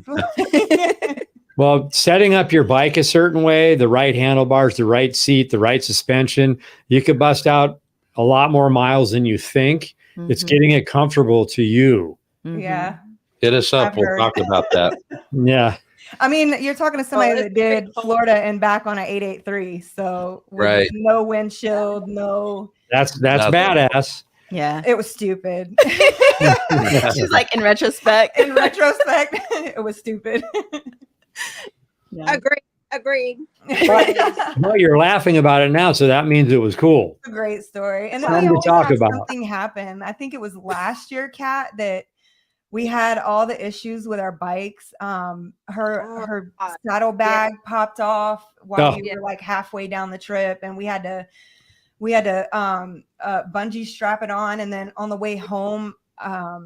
Speaker 3: Well, setting up your bike a certain way, the right handlebars, the right seat, the right suspension, you could bust out a lot more miles than you think.
Speaker 5: Mm-hmm.
Speaker 3: It's getting it comfortable to you.
Speaker 5: Mm-hmm.
Speaker 4: Yeah.
Speaker 2: Hit us up.
Speaker 4: I've
Speaker 2: We'll
Speaker 4: heard.
Speaker 2: talk about that.
Speaker 3: Yeah.
Speaker 4: I mean, you're talking to somebody that did Florida and back on an 883. So
Speaker 2: Right.
Speaker 4: No windshield, no.
Speaker 3: That's
Speaker 2: Nothing.
Speaker 3: badass.
Speaker 5: Yeah.
Speaker 4: It was stupid.
Speaker 5: She's like, in retrospect.
Speaker 4: In retrospect, it was stupid.
Speaker 5: Yeah.
Speaker 6: Agreed.
Speaker 3: Well, you're laughing about it now, so that means it was cool.
Speaker 4: A great story. And then
Speaker 3: Fun
Speaker 4: we
Speaker 3: to
Speaker 4: always
Speaker 3: talk
Speaker 4: have
Speaker 3: about.
Speaker 4: something happen. I think it was last year, Katt, that we had all the issues with our bikes. Her
Speaker 6: God.
Speaker 4: saddlebag popped off while
Speaker 3: Oh.
Speaker 4: we were like halfway down the trip, and we had to bungee strap it on, and then on the way home,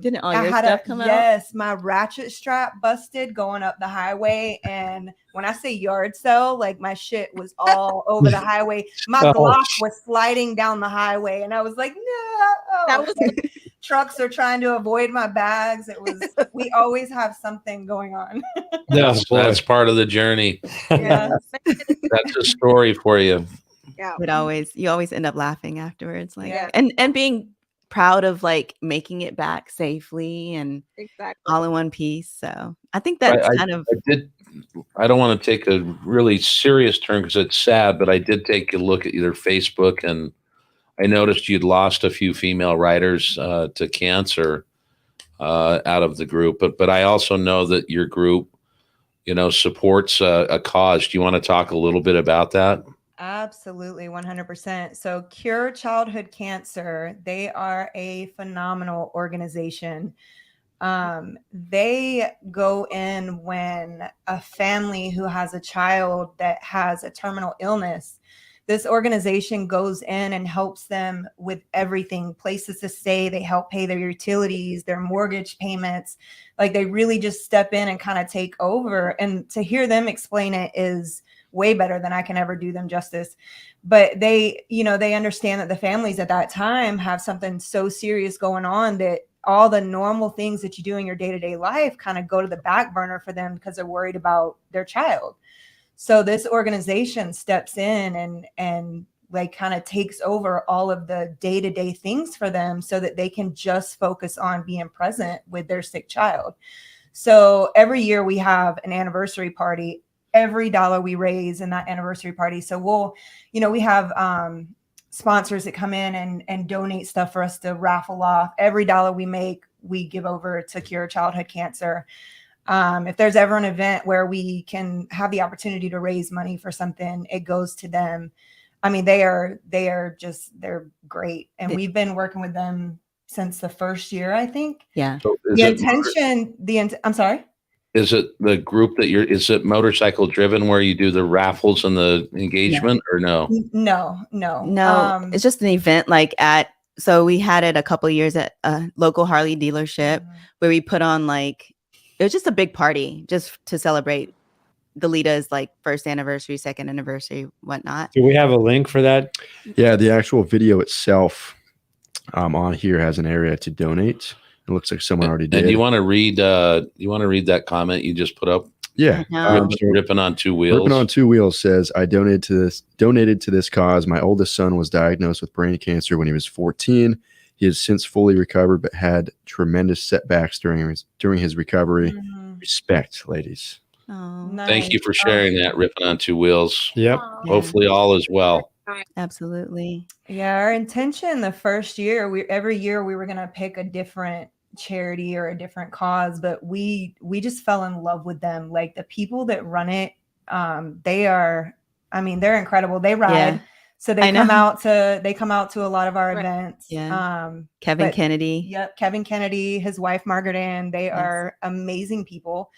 Speaker 5: Didn't all
Speaker 4: I
Speaker 5: your
Speaker 4: had
Speaker 5: stuff come out?
Speaker 4: Yes, my ratchet strap busted going up the highway, and when I say yard sale, like my shit was all over the highway. My
Speaker 3: Oh.
Speaker 4: Glock was sliding down the highway, and I was like, no.
Speaker 6: That was
Speaker 4: Trucks are trying to avoid my bags. It was, we always have something going on.
Speaker 3: No, boy.
Speaker 2: That's part of the journey.
Speaker 4: Yeah.
Speaker 2: That's a story for you.
Speaker 6: yeah.
Speaker 5: You always end up laughing afterwards, like,
Speaker 4: Yeah.
Speaker 5: and being proud of like making it back safely and
Speaker 6: Exactly.
Speaker 5: all in one piece. So I think that's kind of
Speaker 2: I don't want to take a really serious turn because it's sad, but I did take a look at your Facebook, and I noticed you'd lost a few female riders to cancer out of the group. But I also know that your group, supports a cause. Do you want to talk a little bit about that?
Speaker 4: Absolutely, 100%. So Cure Childhood Cancer, they are a phenomenal organization. They go in when a family who has a child that has a terminal illness, this organization goes in and helps them with everything, places to stay. They help pay their utilities, their mortgage payments. Like they really just step in and kind of take over. And to hear them explain it is way better than I can ever do them justice. But they understand that the families at that time have something so serious going on that all the normal things that you do in your day-to-day life kind of go to the back burner for them because they're worried about their child. So this organization steps in and like kind of takes over all of the day-to-day things for them so that they can just focus on being present with their sick child. So every year we have an anniversary party. Every dollar we raise in that anniversary party. So we have sponsors that come in and donate stuff for us to raffle off. Every dollar we make, we give over to Cure Childhood Cancer. If there's ever an event where we can have the opportunity to raise money for something, it goes to them. I mean, they're great. And we've been working with them since the first year, I think.
Speaker 5: Yeah.
Speaker 2: So
Speaker 4: I'm sorry.
Speaker 2: Is it the group that is it motorcycle driven where you do the raffles and the engagement or no?
Speaker 4: No.
Speaker 5: It's just an event so we had it a couple of years at a local Harley dealership where we put on it was just a big party just to celebrate the Litas first anniversary, second anniversary, whatnot.
Speaker 3: Do we have a link for that?
Speaker 1: Yeah, the actual video itself on here has an area to donate. It looks like someone already did.
Speaker 2: And you want to read that comment you just put up?
Speaker 1: Yeah.
Speaker 2: Ripping on Two Wheels.
Speaker 1: Ripping on Two Wheels says, I donated to this cause. My oldest son was diagnosed with brain cancer when he was 14. He has since fully recovered, but had tremendous setbacks during his recovery. Respect, ladies.
Speaker 5: Oh,
Speaker 2: Thank you for sharing that, Ripping on Two Wheels.
Speaker 3: Yep.
Speaker 2: Hopefully all is well.
Speaker 5: absolutely.
Speaker 4: Yeah, our intention the first year, every year we were going to pick a different charity or a different cause, but we just fell in love with them. Like the people that run it, they're incredible. They ride.
Speaker 5: Yeah.
Speaker 4: So they come out to a lot of our events.
Speaker 5: Yeah. Kevin Kennedy.
Speaker 4: Yep. Kevin Kennedy, his wife, Margaret Ann, they are amazing people.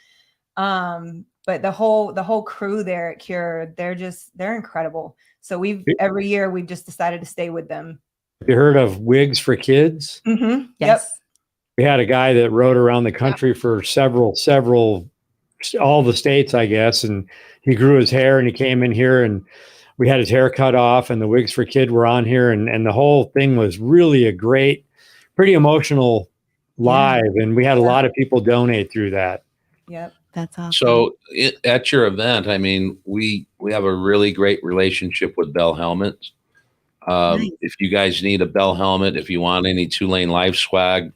Speaker 4: But the whole crew there at Cure, they're incredible. So every year we've just decided to stay with them.
Speaker 3: Have you heard of Wigs for Kids?
Speaker 4: Mm-hmm.
Speaker 5: Yes.
Speaker 4: Yep.
Speaker 3: We had a guy that rode around the country for several, all the states, I guess. And he grew his hair and he came in here and we had his hair cut off and the Wigs for Kid were on here. And the whole thing was really a great, pretty emotional live. And we had a lot of people donate through that.
Speaker 4: Yep.
Speaker 5: That's awesome.
Speaker 2: So at your event, I mean, we have a really great relationship with Bell Helmets.
Speaker 5: Nice.
Speaker 2: If you guys need a Bell helmet, if you want any 2LaneLIVE swag,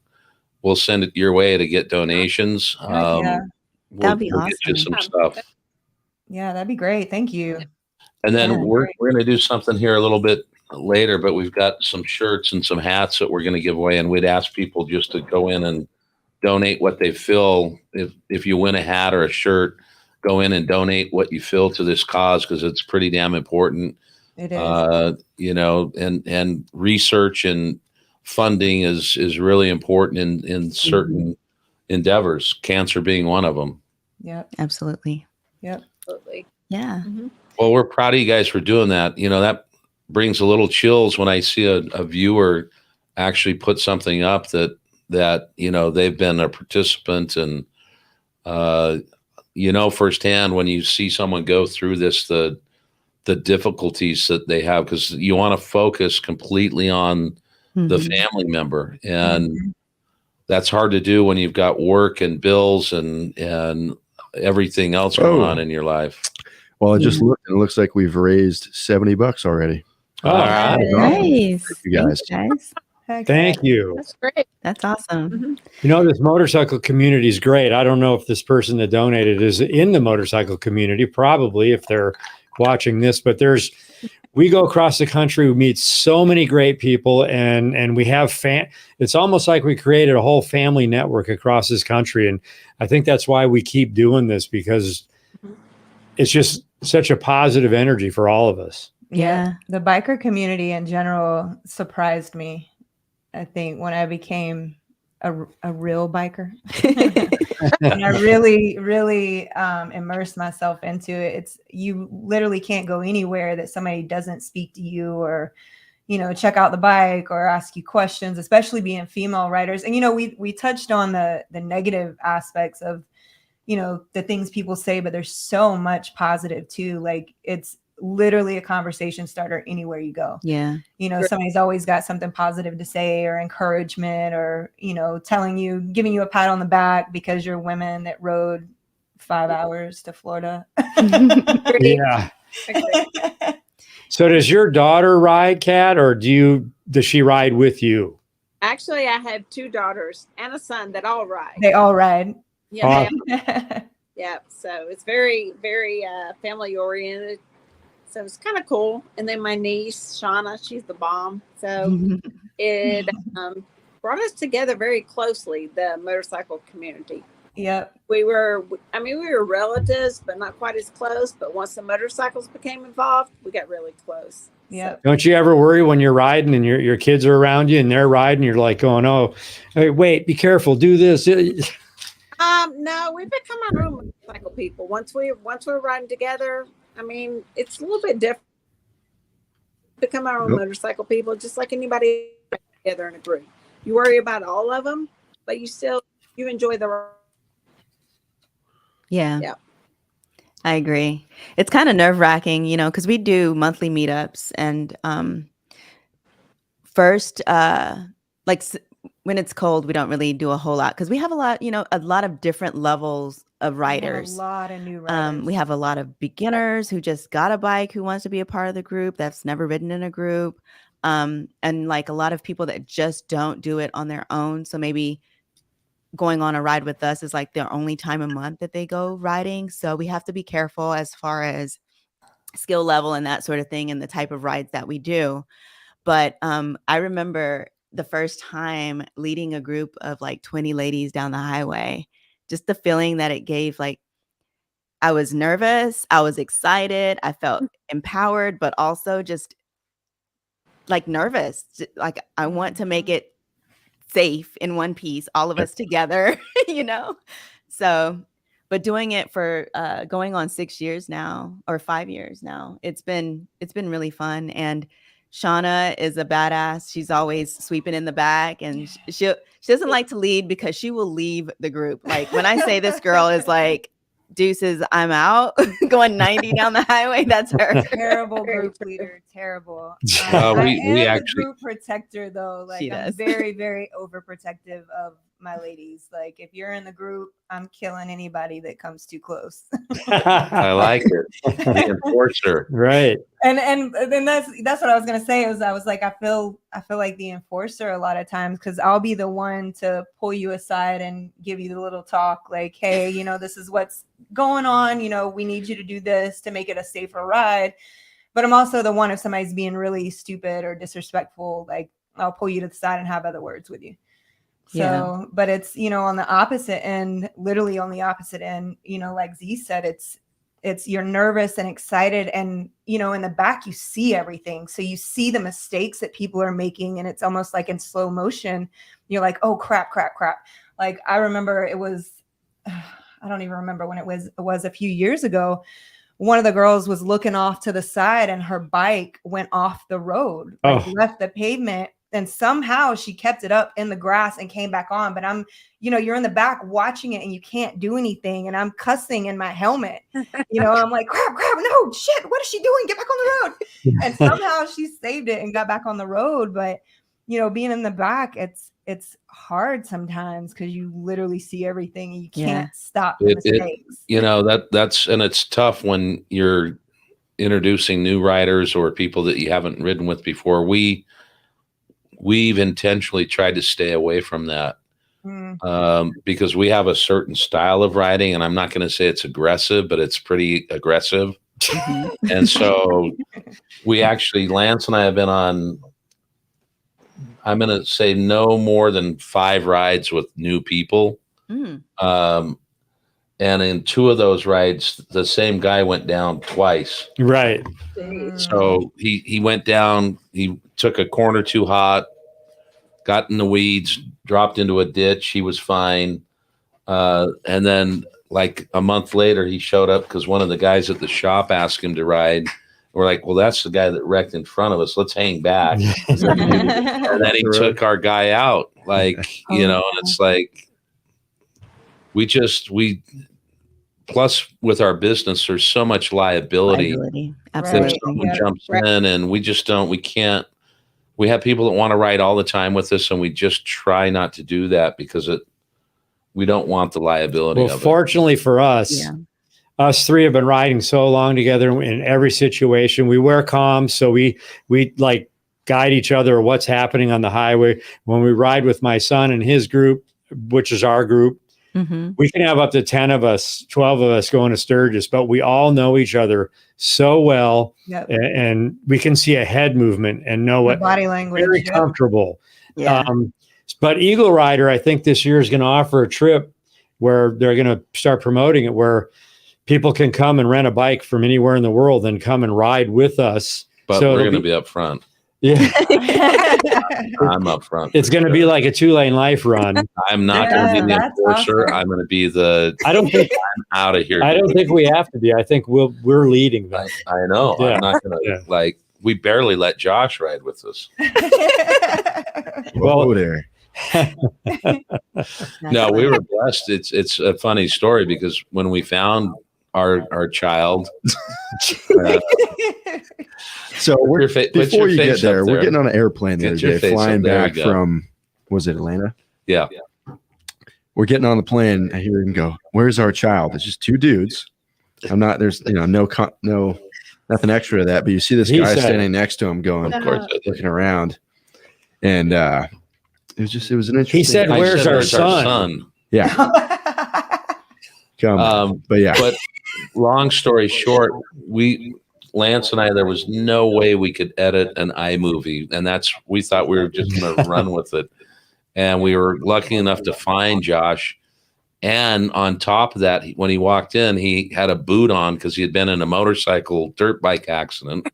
Speaker 2: we'll send it your way to get donations.
Speaker 5: That'd be
Speaker 2: we'll get you
Speaker 5: awesome.
Speaker 2: some stuff.
Speaker 4: Yeah, that'd be great. Thank you.
Speaker 2: And then
Speaker 4: Yeah,
Speaker 2: we're
Speaker 4: great.
Speaker 2: going to do something here a little bit later, but we've got some shirts and some hats that we're going to give away. And we'd ask people just to go in and donate what they feel. If you win a hat or a shirt, go in and donate what you feel to this cause because it's pretty damn important.
Speaker 4: It is.
Speaker 2: And research and funding is really important in certain endeavors, cancer being one of them.
Speaker 4: Yep.
Speaker 5: Absolutely.
Speaker 4: Yep.
Speaker 6: Absolutely.
Speaker 5: Yeah.
Speaker 6: Mhm.
Speaker 2: Well, we're proud of you guys for doing that. You know, that brings a little chills when I see a viewer actually put something up that, you know, they've been a participant and, you know, firsthand when you see someone go through this, the difficulties that they have, because you want to focus completely on the
Speaker 5: Mhm.
Speaker 2: family member. And
Speaker 4: Mhm.
Speaker 2: that's hard to do when you've got work and bills and everything else going on in your life.
Speaker 1: Well, I just
Speaker 5: Yeah.
Speaker 1: looked, and it looks like we've raised $70 already.
Speaker 3: Oh,
Speaker 2: All
Speaker 4: right.
Speaker 5: Nice.
Speaker 1: Thank you guys.
Speaker 5: Thanks, guys.
Speaker 4: Heck
Speaker 3: thank
Speaker 4: yeah.
Speaker 3: you.
Speaker 6: That's great.
Speaker 5: That's awesome.
Speaker 6: Mhm.
Speaker 3: You know, this motorcycle community is great. I don't know if this person that donated is in the motorcycle community, probably if they're watching this, but we go across the country, we meet so many great people, and we have it's almost like we created a whole family network across this country. And I think that's why we keep doing this, because it's just such a positive energy for all of us.
Speaker 5: Yeah.
Speaker 4: The biker community in general surprised me. I think when I became a real biker, and I really, really immersed myself into it. You literally can't go anywhere that somebody doesn't speak to you or, you know, check out the bike or ask you questions, especially being female riders. And, you know, we touched on the negative aspects of, you know, the things people say, but there's so much positive too. Like, it's literally a conversation starter anywhere you go.
Speaker 5: Yeah.
Speaker 4: You know, somebody's always got something positive to say or encouragement or, you know, giving you a pat on the back because you're women that rode 5 hours to Florida.
Speaker 3: Yeah. So does your daughter ride, Katt, or does she ride with you?
Speaker 6: Actually, I have 2 daughters and a son that all ride.
Speaker 4: They all ride.
Speaker 6: Yeah.
Speaker 3: Awesome.
Speaker 6: Yeah. So it's very, very family oriented. So it's kind of cool. And then my niece, Chauna, she's the bomb. So it brought us together very closely, the motorcycle community.
Speaker 4: Yep.
Speaker 6: We were relatives, but not quite as close. But once the motorcycles became involved, we got really close.
Speaker 4: Yep.
Speaker 3: Don't you ever worry when you're riding and your kids are around you and they're riding, you're like going, oh, hey, wait, be careful, do this.
Speaker 6: No, we've become our own motorcycle people. Once we're riding together, I mean, it's a little bit different. Become our own motorcycle people, just like anybody together in a group. You worry about all of them, but you enjoy the.
Speaker 5: Yeah.
Speaker 6: Yeah.
Speaker 5: I agree. It's kind of nerve-wracking, you know, because we do monthly meetups, and first, when it's cold, we don't really do a whole lot because we have a lot of different levels of riders.
Speaker 4: A lot of new riders.
Speaker 5: We have a lot of beginners who just got a bike, who wants to be a part of the group, that's never ridden in a group. And like a lot of people that just don't do it on their own. So maybe going on a ride with us is like their only time a month that they go riding. So we have to be careful as far as skill level and that sort of thing and the type of rides that we do. But I remember the first time leading a group of like 20 ladies down the highway, just the feeling that it gave. Like, I was nervous, I was excited, I felt empowered, but also just like nervous. Like, I want to make it safe in one piece, all of us together, you know? So, but doing it for going on 6 years now, or 5 years now, it's been really fun. And Chauna is a badass. She's always sweeping in the back, and she doesn't like to lead because she will leave the group. Like, when I say this girl is like, deuces, I'm out, going 90 down the highway, that's her.
Speaker 4: Terrible group leader. Terrible.
Speaker 2: We
Speaker 4: I am
Speaker 2: actually-
Speaker 4: a group protector, though. Like,
Speaker 5: She
Speaker 4: I'm
Speaker 5: does.
Speaker 4: very, very overprotective of my ladies. Like, if you're in the group, I'm killing anybody that comes too close.
Speaker 2: I like it. The enforcer.
Speaker 3: Right.
Speaker 4: And then that's what I was gonna say. I was like, I feel like the enforcer a lot of times, because I'll be the one to pull you aside and give you the little talk, like, hey, you know, this is what's going on. You know, we need you to do this to make it a safer ride. But I'm also the one, if somebody's being really stupid or disrespectful, like, I'll pull you to the side and have other words with you. So,
Speaker 5: Yeah.
Speaker 4: but it's, you know, on the opposite end, literally on the opposite end, you know, like Z said, it's you're nervous and excited, and you know, in the back you see everything, so you see the mistakes that people are making, and it's almost like in slow motion. You're like, oh crap. Like I remember it was I don't even remember when it was a few years ago. One of the girls was looking off to the side and her bike went off the road, like left the pavement, and somehow she kept it up in the grass and came back on. But I'm, you know, you're in the back watching it and you can't do anything. And I'm cussing in my helmet. You know, I'm like, crap, no, shit, what is she doing? Get back on the road. And somehow she saved it and got back on the road. But, you know, being in the back, it's hard sometimes because you literally see everything and you can't stop the mistakes.
Speaker 2: You know, that's and it's tough when you're introducing new riders or people that you haven't ridden with before. We've intentionally tried to stay away from that because we have a certain style of riding, and I'm not going to say it's aggressive, but it's pretty aggressive. And so we actually, Lance and I have been on, I'm going to say no more than 5 rides with new people. And in 2 of those rides, the same guy went down twice.
Speaker 3: Right.
Speaker 2: So he went down, he took a corner too hot, got in the weeds, dropped into a ditch. He was fine. And then like a month later, he showed up because one of the guys at the shop asked him to ride. We're like, well, that's the guy that wrecked in front of us. Let's hang back. And then he took our guy out. Like, you know, and it's like, plus with our business, there's so much liability.
Speaker 5: Absolutely.
Speaker 2: If someone jumps in and we have people that want to ride all the time with us, and we just try not to do that because we don't want the liability of it.
Speaker 3: Fortunately for us, us 3 have been riding so long together in every situation. We wear comms, so we like guide each other what's happening on the highway. When we ride with my son and his group, which is our group, we can have up to 10 of us, 12 of us going to Sturgis, but we all know each other so well, and we can see a head movement and know what
Speaker 4: body language.
Speaker 3: Very comfortable. But EagleRider, I think this year is going to offer a trip where they're going to start promoting it, where people can come and rent a bike from anywhere in the world and come and ride with us.
Speaker 2: But we're going to be up front.
Speaker 3: Yeah.
Speaker 2: I'm up front.
Speaker 3: It's going to be like a 2LaneLIVE run.
Speaker 2: I'm not going to be the enforcer. Awesome. I'm going to be
Speaker 3: I don't think
Speaker 2: I'm out of here.
Speaker 3: I don't think we have to be. I think we're leading them.
Speaker 2: I know. I'm not going to like. We barely let Josh ride with us.
Speaker 1: Well, there.
Speaker 2: No, we were blessed. It's a funny story because when we found our child.
Speaker 1: So before you get there, we're getting on an airplane the other day, flying back from, was it Atlanta?
Speaker 2: Yeah.
Speaker 1: We're getting on the plane. I hear him go, "Where's our child?" It's just 2 dudes. There's no nothing extra to that, but you see this guy standing next to him going, of course, looking around. And it was an interesting.
Speaker 3: He said, "Where's our son?"
Speaker 1: Yeah. But
Speaker 2: long story short, Lance and I, there was no way we could edit an iMovie, and we thought we were just going to run with it. And we were lucky enough to find Josh. And on top of that, when he walked in, he had a boot on because he had been in a motorcycle dirt bike accident.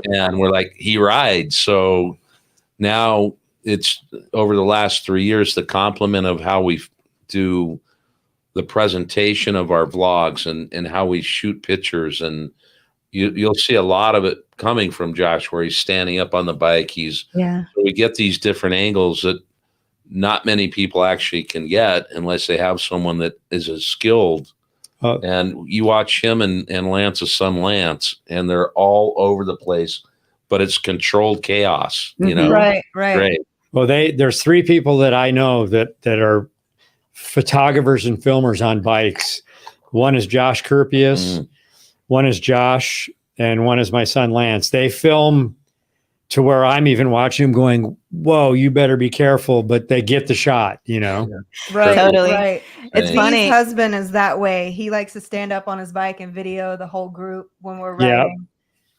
Speaker 2: And we're like, he rides. So now it's over the last 3 years, the compliment of how we do the presentation of our vlogs and how we shoot pictures. And you'll see a lot of it coming from Josh, where he's standing up on the bike. We get these different angles that not many people actually can get unless they have someone that is as skilled. And you watch him and Lance's son Lance, and they're all over the place, but it's controlled chaos, you know?
Speaker 4: Right.
Speaker 2: Great.
Speaker 3: Well, there's 3 people that I know that are photographers and filmers on bikes. One is Josh Kurpius, one is Josh, and one is my son Lance. They film to where I'm even watching them going, "Whoa, you better be careful," but they get the shot, you know?
Speaker 4: Right.
Speaker 5: Totally.
Speaker 4: Right.
Speaker 5: It's funny.
Speaker 4: His husband is that way. He likes to stand up on his bike and video the whole group when we're riding.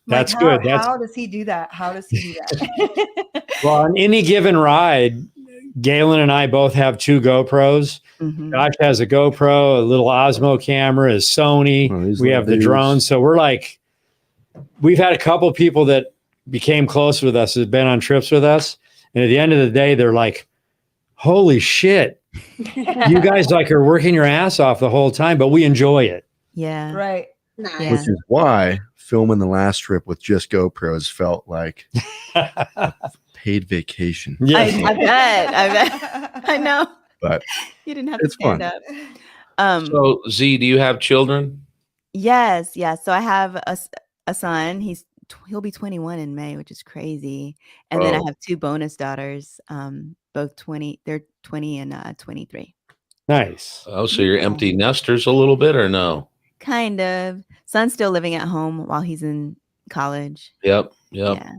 Speaker 3: That's good.
Speaker 4: How does he do that? How does he do that?
Speaker 3: Well, on any given ride, Galen and I both have 2 GoPros.
Speaker 5: Mhm.
Speaker 3: Josh has a GoPro, a little Osmo camera, is Sony.
Speaker 1: Oh, these
Speaker 3: We
Speaker 1: little
Speaker 3: have the
Speaker 1: dudes.
Speaker 3: drones. So we're like, we've had a couple people that became close with us, have been on trips with us. And at the end of the day, they're like, holy shit, you guys like are working your ass off the whole time, but we enjoy it.
Speaker 5: Yeah.
Speaker 4: Right.
Speaker 6: Nice.
Speaker 5: Yeah.
Speaker 1: Which is why filming the last trip with just GoPros felt like paid vacation.
Speaker 3: Yeah.
Speaker 5: I bet. I know.
Speaker 1: But
Speaker 5: You didn't have to
Speaker 1: it's
Speaker 5: stand
Speaker 1: fun.
Speaker 5: up.
Speaker 2: So Z, do you have children?
Speaker 5: Yes. So I have a son. He'll be 21 in May, which is crazy. And then I
Speaker 2: Oh.
Speaker 5: have 2 bonus daughters, both 20. They're 20 and 23.
Speaker 3: Nice.
Speaker 2: Oh, so you're empty nesters a little bit or no?
Speaker 5: Kind of. Son's still living at home while he's in college.
Speaker 2: Yep.
Speaker 5: Yeah.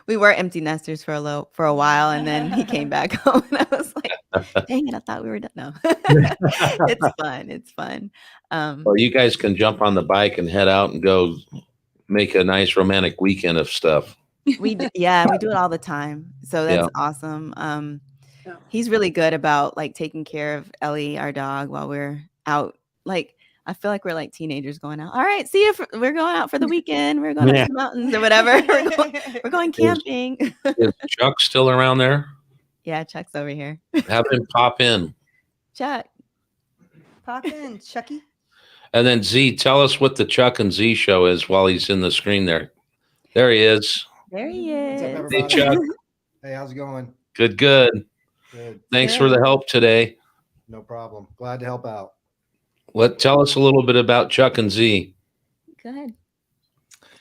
Speaker 5: We were empty nesters for a while, and then he came back home, and I was like, "Dang it! I thought we were done." No, it's fun.
Speaker 2: Well, you guys can jump on the bike and head out and go make a nice romantic weekend of stuff.
Speaker 5: We do it all the time, so that's awesome. He's really good about like taking care of Ellie, our dog, while we're out. Like, I feel like we're like teenagers going out. All right, see if we're going out for the weekend. We're going up to the mountains or whatever. We're going camping.
Speaker 2: Is Chuck still around there?
Speaker 5: Yeah, Chuck's over here.
Speaker 2: Have him pop in.
Speaker 5: Chuck.
Speaker 4: Pop in, Chucky.
Speaker 2: And then Z, tell us what the Chuck and Z show is while he's in the screen there. There he is.
Speaker 5: There he
Speaker 7: What's up,
Speaker 5: is.
Speaker 7: everybody?
Speaker 2: Hey, Chuck.
Speaker 7: Hey, how's it going?
Speaker 2: Good, good.
Speaker 7: Good.
Speaker 2: Thanks for the help today.
Speaker 7: No problem. Glad to help out.
Speaker 2: Tell us a little bit about Chuck and Z.
Speaker 5: Go ahead.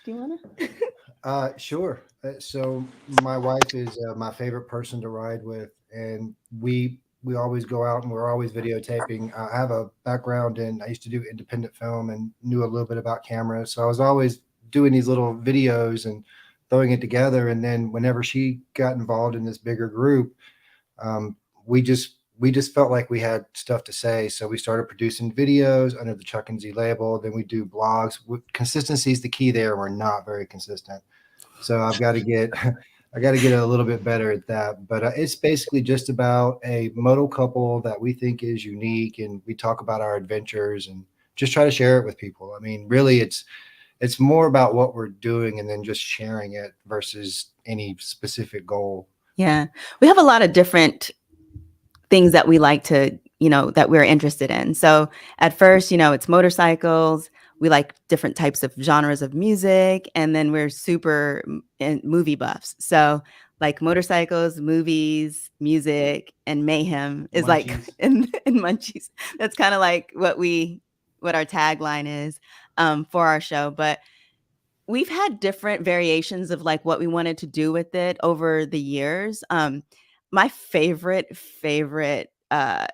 Speaker 5: Do you want to?
Speaker 7: Sure. So my wife is my favorite person to ride with, and we always go out and we're always videotaping. I have a background I used to do independent film and knew a little bit about cameras, so I was always doing these little videos and throwing it together. And then whenever she got involved in this bigger group, we just felt like we had stuff to say. So we started producing videos under the Chuck and Z label. Then we do blogs. Consistency is the key there. We're not very consistent. So I've got to get, I got to get a little bit better at that. But it's basically just about a moto couple that we think is unique. And we talk about our adventures and just try to share it with people. I mean, really, it's more about what we're doing and then just sharing it versus any specific goal.
Speaker 5: Yeah. We have a lot of different things that we like to, that we're interested in. So at first, it's motorcycles. We like different types of genres of music. And then we're super movie buffs. So like motorcycles, movies, music, and mayhem is like in munchies. That's kind of like what our tagline is for our show. But we've had different variations of like what we wanted to do with it over the years. My favorite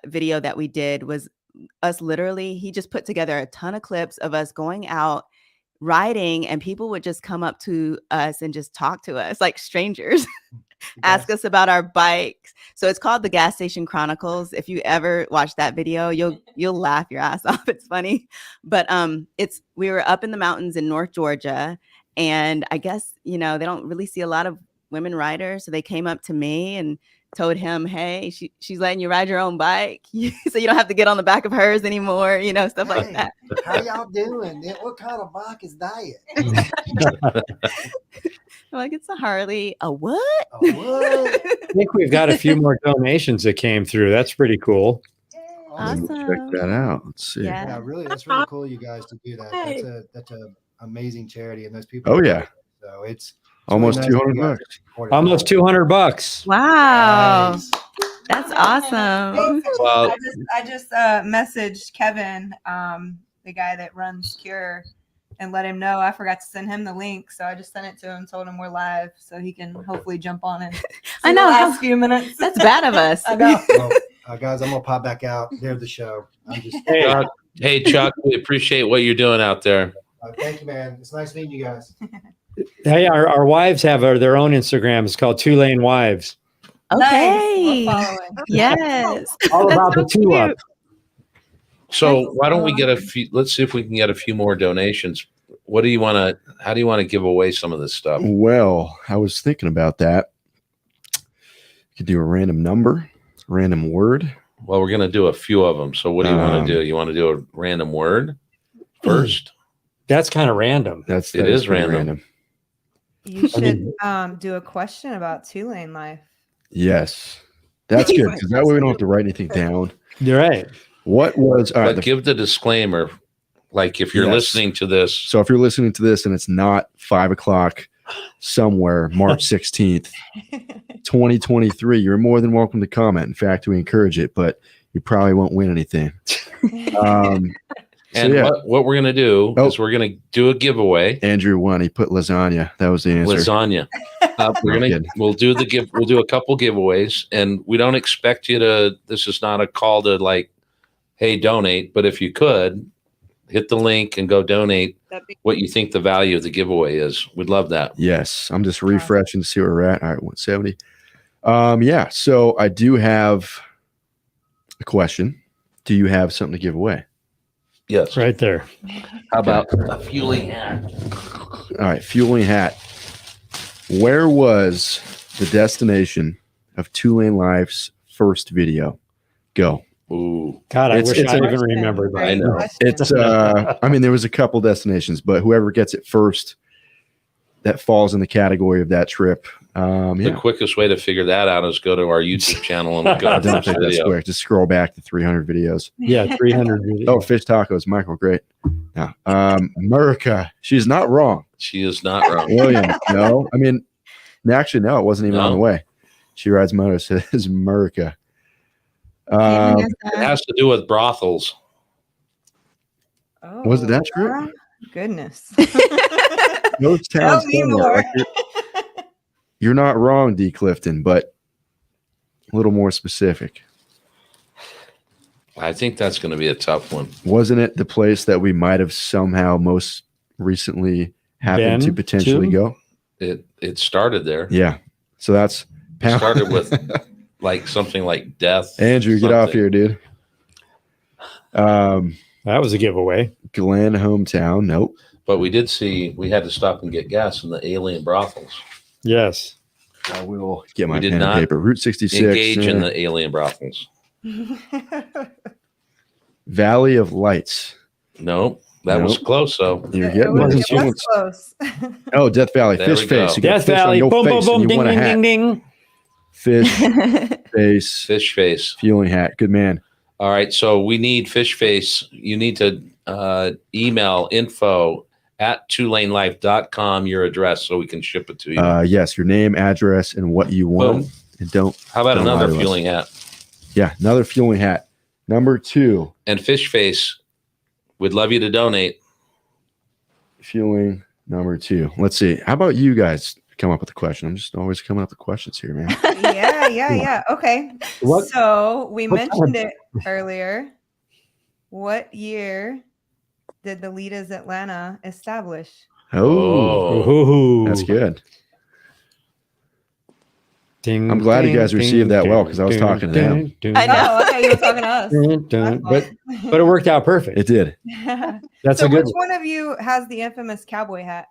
Speaker 5: video that we did was us literally, he just put together a ton of clips of us going out riding, and people would just come up to us and just talk to us like strangers, ask us about our bikes. So it's called the Gas Station Chronicles. If you ever watch that video, you'll laugh your ass off. It's funny. But we were up in the mountains in North Georgia, and I guess, they don't really see a lot of women riders. So they came up to me and told him, hey, she's letting you ride your own bike, so you don't have to get on the back of hers anymore, stuff like that.
Speaker 7: How y'all doing? What kind of bike is that?
Speaker 5: I'm like, it's a Harley. A what?
Speaker 7: A what?
Speaker 3: I think we've got a few more donations that came through. That's pretty cool.
Speaker 5: Awesome.
Speaker 1: Check that out. Let's see.
Speaker 5: Yeah.
Speaker 7: Yeah, really, that's really cool, you guys, to do that. That's a amazing charity, and those people.
Speaker 1: Oh yeah.
Speaker 7: So it's
Speaker 1: Almost
Speaker 7: really nice that you
Speaker 1: $200.
Speaker 7: guys are supporting
Speaker 3: Almost
Speaker 7: that.
Speaker 3: $200.
Speaker 5: Wow.
Speaker 7: Nice.
Speaker 5: That's awesome.
Speaker 2: Well,
Speaker 4: I just messaged Kevin, the guy that runs Cure, and let him know I forgot to send him the link. So I just sent it to him, told him we're live, so he can hopefully jump on and
Speaker 5: I know.
Speaker 4: the last few minutes.
Speaker 5: That's bad of us.
Speaker 4: I know.
Speaker 7: Well, guys, I'm gonna pop back out. There's the show. I'm just.
Speaker 2: Hey, Chuck, we appreciate what you're doing out there.
Speaker 7: Thank you, man. It's nice meeting you guys.
Speaker 3: Hey, our wives have their own Instagram. It's called 2LaneWives.
Speaker 5: Okay.
Speaker 4: Nice. We're following.
Speaker 5: Yes.
Speaker 3: All about the
Speaker 5: That's so
Speaker 3: two up.
Speaker 2: So why don't we get let's see if we can get a few more donations. How do you want to give away some of this stuff?
Speaker 1: Well, I was thinking about that could do a random number, random word.
Speaker 2: Well, we're going to do a few of them. So what do you want to do? You want to do a random word first?
Speaker 3: That's kind of random.
Speaker 2: It is
Speaker 1: pretty
Speaker 2: random.
Speaker 4: You should do a question about 2LaneLIVE.
Speaker 1: Yes. That's good, because that way we don't have to write anything down.
Speaker 3: You're right.
Speaker 1: What was
Speaker 2: But give the disclaimer, like if you're listening to this.
Speaker 1: So if you're listening to this and it's not 5 o'clock somewhere, March 16th, 2023, you're more than welcome to comment. In fact, we encourage it, but you probably won't win anything.
Speaker 2: What we're going to do is we're going to do a giveaway.
Speaker 1: Andrew won. He put lasagna. That was the answer.
Speaker 2: Lasagna. We'll do a couple giveaways, and we don't expect you to. This is not a call to like, hey, donate. But if you could hit the link and go donate what you think the value of the giveaway is. We'd love that.
Speaker 1: Yes. I'm just refreshing to see where we're at. All right, 170. Yeah. So I do have a question. Do you have something to give away?
Speaker 2: Yes.
Speaker 3: Right there.
Speaker 2: How about a fueling hat?
Speaker 1: All right. Fueling hat. Where was the destination of 2LaneLIVE's first video? Go.
Speaker 2: Ooh.
Speaker 3: God, I
Speaker 1: It's
Speaker 3: wish I
Speaker 1: a-
Speaker 3: even remembered that.
Speaker 2: I know.
Speaker 1: It's I mean, there was a couple destinations, but whoever gets it first, that falls in the category of that trip.
Speaker 2: The quickest way to figure that out is go to our YouTube channel and go
Speaker 1: I
Speaker 2: to
Speaker 1: don't
Speaker 2: the
Speaker 1: think that's
Speaker 2: video.
Speaker 1: quick. Just scroll back to 300 videos.
Speaker 3: Yeah, 300.
Speaker 1: Oh, fish tacos, Michael, great. Yeah. America, she's not wrong.
Speaker 2: She is not wrong.
Speaker 1: William, no. I mean, actually, no, it wasn't even on the way. She rides moto, says America.
Speaker 2: It has to do with brothels.
Speaker 4: Oh,
Speaker 1: Was it that trip?
Speaker 4: Goodness.
Speaker 1: Those towns.
Speaker 4: Tell me more.
Speaker 1: You're not wrong, D. Clifton, but a little more specific.
Speaker 2: I think that's going to be a tough one.
Speaker 1: Wasn't it the place that we might have somehow most recently happened to potentially go?
Speaker 2: It started there.
Speaker 1: Yeah. So that's
Speaker 2: It started with like something like death.
Speaker 1: Andrew, get off here, dude.
Speaker 3: That was a giveaway.
Speaker 1: Glen hometown. Nope.
Speaker 2: But we did see we had to stop and get gas in the alien brothels.
Speaker 3: Yes.
Speaker 1: I will get my
Speaker 2: We did
Speaker 1: pen and
Speaker 2: not
Speaker 1: paper. Route 66.
Speaker 2: Engage in the alien brothels.
Speaker 1: Valley of Lights.
Speaker 2: No, that was close though.
Speaker 1: You're
Speaker 4: It
Speaker 1: getting
Speaker 4: was
Speaker 1: it.
Speaker 4: close.
Speaker 1: Oh, Death Valley.
Speaker 2: There
Speaker 1: Fish
Speaker 2: we go.
Speaker 1: face. You got
Speaker 3: Death
Speaker 1: fish on
Speaker 3: Valley.
Speaker 1: your
Speaker 3: Boom, boom,
Speaker 1: face and
Speaker 3: boom.
Speaker 1: you
Speaker 3: Ding,
Speaker 1: want a
Speaker 3: ding,
Speaker 1: hat.
Speaker 3: ding, ding.
Speaker 1: Fish face.
Speaker 2: Fish face.
Speaker 1: Fueling hat. Good man.
Speaker 2: All right, so we need fish face. You need to email info@2lanelife.com your address so we can ship it to you.
Speaker 1: Yes, your name, address, and what you want.
Speaker 2: Boom.
Speaker 1: And don't.
Speaker 2: How about
Speaker 1: don't lie
Speaker 2: another
Speaker 1: to us.
Speaker 2: fueling hat?
Speaker 1: Yeah, another fueling hat. Number 2,
Speaker 2: And fish face, we'd love you to donate.
Speaker 1: fueling number 2. Let's see. How about you guys come up with a question? I'm just always coming up with questions here, man.
Speaker 4: Yeah. Okay.
Speaker 3: What-
Speaker 4: So we
Speaker 3: what
Speaker 4: mentioned it earlier. What year did the Litas Atlanta establish?
Speaker 1: Oh,
Speaker 3: Ooh.
Speaker 1: that's good.
Speaker 3: Ding,
Speaker 1: I'm glad you
Speaker 3: ding,
Speaker 1: guys
Speaker 3: ding,
Speaker 1: received that well,
Speaker 3: ding,
Speaker 1: 'cause I was
Speaker 3: ding,
Speaker 1: talking to them.
Speaker 3: ding, ding.
Speaker 5: I know.
Speaker 4: Oh, okay. You were talking to us.
Speaker 3: Ding, ding. But it worked out perfect.
Speaker 1: It did.
Speaker 3: That's
Speaker 4: So
Speaker 3: a good
Speaker 4: which one of you has the infamous cowboy hat?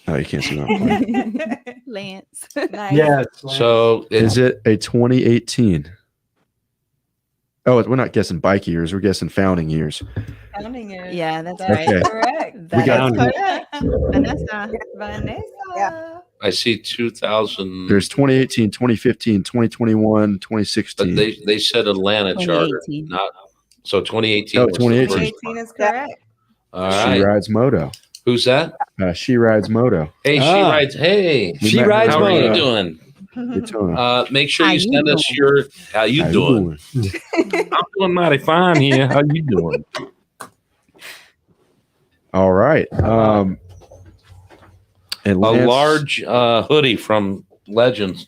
Speaker 1: Oh, you can't see that.
Speaker 5: Lance.
Speaker 4: Nice.
Speaker 3: Yeah.
Speaker 2: So
Speaker 1: Is it a 2018? Oh, we're not guessing bike years. We're guessing founding years.
Speaker 4: Founding years.
Speaker 5: Yeah, that's
Speaker 4: That's
Speaker 1: right.
Speaker 4: correct.
Speaker 5: That
Speaker 1: got-
Speaker 5: is correct. Vanessa.
Speaker 4: Vanessa.
Speaker 6: Yeah.
Speaker 2: I see 2000.
Speaker 1: There's 2018, 2015, 2021,
Speaker 2: But
Speaker 1: 2016.
Speaker 2: they said Atlanta charter,
Speaker 5: 2018.
Speaker 2: not so 2018.
Speaker 1: Oh,
Speaker 2: was the
Speaker 1: 2018.
Speaker 2: first
Speaker 4: 2018
Speaker 2: one.
Speaker 4: is correct.
Speaker 2: All
Speaker 1: She
Speaker 2: right.
Speaker 1: rides moto.
Speaker 2: Who's that?
Speaker 1: She rides moto.
Speaker 2: Hey, she
Speaker 3: Ah.
Speaker 2: rides. Hey,
Speaker 1: We
Speaker 3: She
Speaker 1: met her
Speaker 3: rides
Speaker 2: how are you
Speaker 3: moto.
Speaker 2: doing?
Speaker 1: Daytona.
Speaker 2: Make sure
Speaker 5: How
Speaker 2: you
Speaker 5: you
Speaker 2: send us your. How you
Speaker 1: How
Speaker 2: doing? I'm doing mighty fine here. How you doing?
Speaker 1: All right. And
Speaker 2: A
Speaker 1: Lance,
Speaker 2: large hoodie from Legends.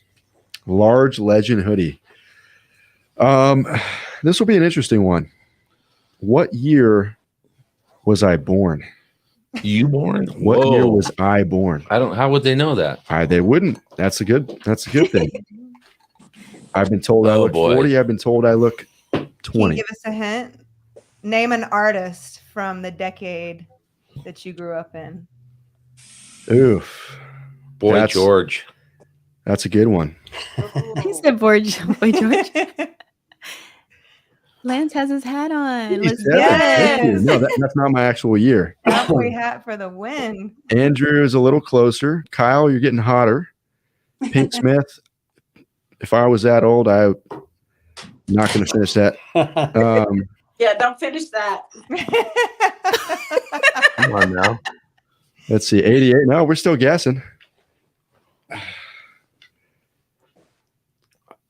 Speaker 1: large legend hoodie. This will be an interesting one. What year was I born?
Speaker 2: You born?
Speaker 1: What year
Speaker 2: Whoa.
Speaker 1: was I born?
Speaker 2: I don't. How would they know that?
Speaker 1: They wouldn't. That's a good thing. I've been told I
Speaker 2: Oh,
Speaker 1: look
Speaker 2: boy.
Speaker 1: 40. I've been told I look
Speaker 4: Can you
Speaker 1: 20.
Speaker 4: give us a hint? Name an artist from the decade that you grew up in.
Speaker 1: Oof.
Speaker 2: Boy,
Speaker 1: That's-
Speaker 2: George.
Speaker 1: That's a good one.
Speaker 5: He said, boy George. Lance has his hat on. Let's
Speaker 1: Thank you.
Speaker 4: Yes.
Speaker 1: No, that's not my actual year.
Speaker 4: Cowboy hat for the win.
Speaker 1: Andrew is a little closer. Kyle, you're getting hotter. Pink Smith, if I was that old, I'm not going to finish that.
Speaker 6: Yeah, don't finish that.
Speaker 2: Come on now.
Speaker 1: Let's see, 88. No, we're still guessing.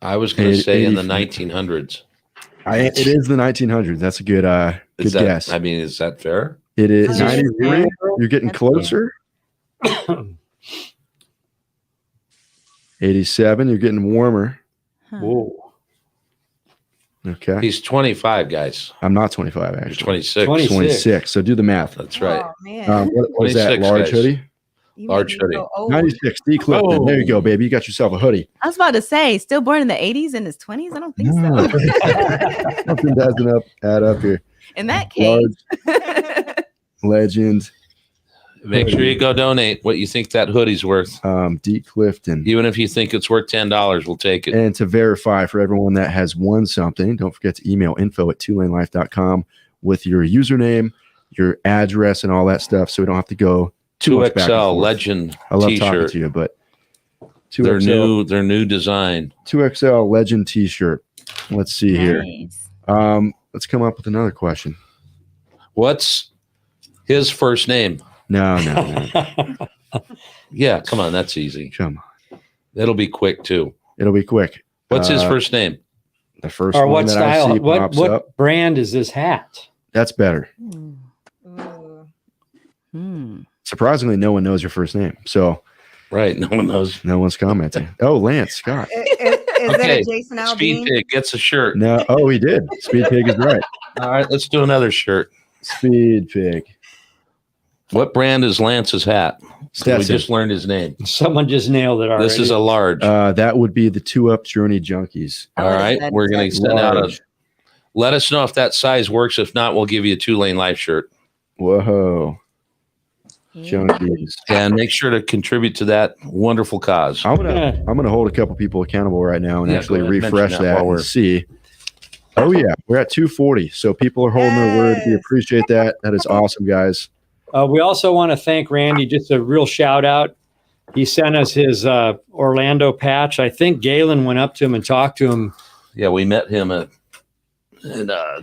Speaker 2: I was going to say in the
Speaker 1: 80.
Speaker 2: 1900s.
Speaker 1: It is the 1900s. That's a good
Speaker 2: Is
Speaker 1: good
Speaker 2: that,
Speaker 1: guess.
Speaker 2: I mean, is that fair?
Speaker 1: It is
Speaker 5: Oh,
Speaker 1: 93. You're getting
Speaker 5: That's
Speaker 1: closer. 87. You're getting warmer.
Speaker 3: Whoa.
Speaker 1: Okay.
Speaker 2: He's 25, guys.
Speaker 1: I'm not 25
Speaker 2: You're
Speaker 1: actually.
Speaker 2: 26.
Speaker 1: 26. So do the math.
Speaker 2: That's right.
Speaker 4: Oh, man.
Speaker 1: What was that?
Speaker 2: 26,
Speaker 1: Large
Speaker 2: guys.
Speaker 1: hoodie?
Speaker 4: You
Speaker 2: large
Speaker 4: made me
Speaker 2: hoodie.
Speaker 4: go old.
Speaker 1: 96. D Clifton. There you go, baby. You got yourself a hoodie.
Speaker 5: I was about to say, still born in the 80s in his 20s? I don't think
Speaker 1: No.
Speaker 5: so.
Speaker 1: Something doesn't add up here.
Speaker 5: In that case.
Speaker 1: Large legend.
Speaker 2: Make sure you go donate what you think that hoodie's worth.
Speaker 1: D Clifton.
Speaker 2: Even if you think it's worth $10, we'll take it.
Speaker 1: And to verify for everyone that has won something, don't forget to email info@2lanelife.com with your username, your address, and all that stuff, so we don't have to go too much back and
Speaker 2: 2XL
Speaker 1: forth.
Speaker 2: Legend
Speaker 1: I love talking
Speaker 2: T-shirt.
Speaker 1: to you, but
Speaker 2: Their new design.
Speaker 1: 2XL Legend T-shirt. Let's see here.
Speaker 5: Nice.
Speaker 1: Let's come up with another question.
Speaker 2: What's his first name?
Speaker 1: No.
Speaker 2: Yeah, come on, that's easy.
Speaker 1: Come on.
Speaker 2: It'll be quick too.
Speaker 1: It'll be quick.
Speaker 2: What's his first name?
Speaker 1: The first
Speaker 3: Or
Speaker 1: one
Speaker 3: what
Speaker 1: that I
Speaker 3: style?
Speaker 1: see
Speaker 3: What
Speaker 1: pops up.
Speaker 3: what brand is this hat?
Speaker 1: That's better.
Speaker 4: Ooh.
Speaker 5: Hmm.
Speaker 1: Surprisingly, no one knows your first name, so
Speaker 2: Right, no one knows.
Speaker 1: no one's commenting. Oh, Lance Scott.
Speaker 4: Is
Speaker 2: Okay,
Speaker 4: it a Jason
Speaker 2: Speed
Speaker 4: Aldean?
Speaker 2: Pig gets a shirt.
Speaker 1: No. Oh, he did. Speed Pig is right.
Speaker 2: All right, let's do another shirt.
Speaker 1: Speed Pig.
Speaker 2: What brand is Lance's hat? We
Speaker 1: Stetson.
Speaker 2: just learned his name.
Speaker 3: Someone just nailed it already.
Speaker 2: This is a large.
Speaker 1: That would be the 2-Up Journey Junkies.
Speaker 5: I
Speaker 2: All
Speaker 5: would've
Speaker 2: right,
Speaker 5: said
Speaker 2: we're going to send out a.
Speaker 1: Large.
Speaker 2: Let us know if that size works. If not, we'll give you a 2LaneLIVE shirt.
Speaker 1: Whoa. Junkies.
Speaker 2: And make sure to contribute to that wonderful cause.
Speaker 1: I'm gonna hold a couple people accountable right now and
Speaker 2: Yeah,
Speaker 1: actually
Speaker 2: go ahead,
Speaker 1: refresh
Speaker 2: mention that
Speaker 1: that
Speaker 2: while we're-
Speaker 1: and see. Oh yeah, we're at 240. So people are holding their word. We
Speaker 4: Yes.
Speaker 1: appreciate that. That is awesome, guys.
Speaker 3: We also want to thank Randy. Just a real shout out. He sent us his Orlando patch. I think Galen went up to him and talked to him.
Speaker 2: Yeah, we met him at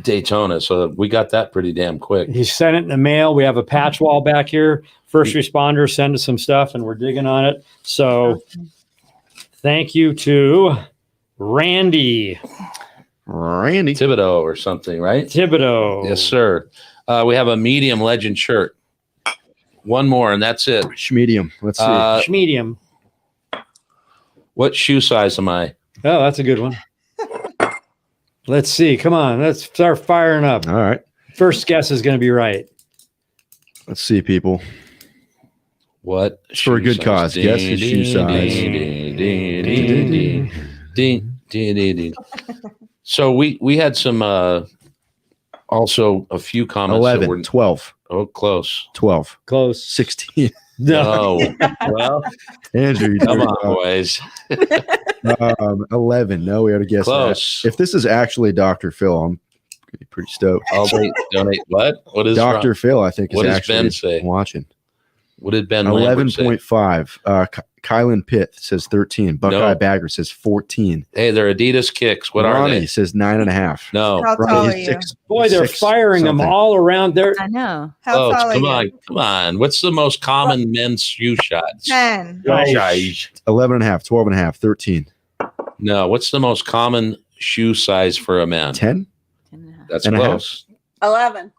Speaker 2: Daytona, so we got that pretty damn quick.
Speaker 3: He sent it in the mail. We have a patch wall back here. First responders send us some stuff, and we're digging on it. So thank you to Randy
Speaker 1: Randy.
Speaker 2: Thibodeau or something, right?
Speaker 3: Thibodeau.
Speaker 2: Yes, sir. We have a medium legend shirt. One more, and that's it.
Speaker 1: Medium. Let's see.
Speaker 3: Medium.
Speaker 2: What shoe size am I?
Speaker 3: Oh, that's a good one. Let's see. Come on. Let's start firing up.
Speaker 1: All right.
Speaker 3: First guess is going to be right.
Speaker 1: Let's see, people.
Speaker 2: What?
Speaker 1: For a good cause. Guess his shoe size.
Speaker 2: So we had some also a few comments.
Speaker 1: 11, 12,
Speaker 2: Oh, close.
Speaker 1: 12,
Speaker 3: Close.
Speaker 1: 16.
Speaker 3: No.
Speaker 2: No. Well,
Speaker 1: Andrew, you
Speaker 2: come
Speaker 1: did
Speaker 2: on, boys.
Speaker 1: 11. No, we already guessed
Speaker 2: Close.
Speaker 1: that. If this is actually Dr. Phil, I'm gonna be pretty stoked.
Speaker 2: I'll donate. What? What is
Speaker 1: Dr. Phil, I think, is
Speaker 2: What does
Speaker 1: actually
Speaker 2: Ben say?
Speaker 1: watching.
Speaker 2: What did Ben Lambert say?
Speaker 1: 11.5. Kylan Pitt says 13. Buckeye
Speaker 2: No.
Speaker 1: Bagger says 14.
Speaker 2: Hey, they're Adidas kicks. What are
Speaker 1: Ronnie
Speaker 2: they?
Speaker 1: says 9.5.
Speaker 2: No.
Speaker 4: How tall
Speaker 1: Ronnie
Speaker 4: are
Speaker 1: is
Speaker 4: you?
Speaker 1: 6.
Speaker 3: Boy, they're
Speaker 1: 6
Speaker 3: firing them
Speaker 1: something.
Speaker 3: all around there.
Speaker 5: I know.
Speaker 4: How
Speaker 2: Close.
Speaker 4: tall are
Speaker 2: Come
Speaker 4: you?
Speaker 2: on. Come on. What's the most common men's shoe shots?
Speaker 4: 10.
Speaker 2: Nice.
Speaker 1: 11.5, 12.5, 13,
Speaker 2: No. What's the most common shoe size for a man?
Speaker 1: 10,
Speaker 5: 10.5.
Speaker 2: That's
Speaker 1: and a half.
Speaker 2: close.
Speaker 6: 11.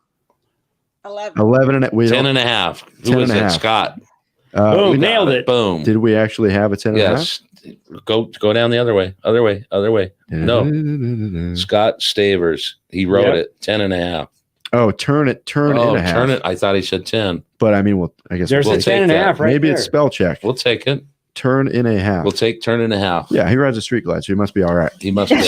Speaker 1: 11 and we
Speaker 2: 10
Speaker 1: don't,
Speaker 2: and a half.
Speaker 1: 10
Speaker 2: Who was
Speaker 1: and a
Speaker 2: that?
Speaker 1: half.
Speaker 2: Scott.
Speaker 3: Boom,
Speaker 2: We got
Speaker 3: nailed it.
Speaker 2: Boom.
Speaker 1: did we actually have a 10 and a half?
Speaker 2: Yes. Go down the other way. Other way. Other way. No. Scott Stavers. He wrote
Speaker 3: Yep.
Speaker 2: it. 10 and a half.
Speaker 1: Oh, turn and a half.
Speaker 2: Turn it. I thought he said 10.
Speaker 1: But I mean, well, I guess
Speaker 3: There's
Speaker 1: we'll
Speaker 3: a
Speaker 1: take
Speaker 3: 10 and a
Speaker 2: that.
Speaker 3: half right
Speaker 1: Maybe
Speaker 3: there.
Speaker 1: it's spell check.
Speaker 2: We'll take it.
Speaker 1: Turn in a half.
Speaker 2: We'll take turn and a half.
Speaker 1: Yeah, he rides a street glide, so he must be all right.
Speaker 2: He must be.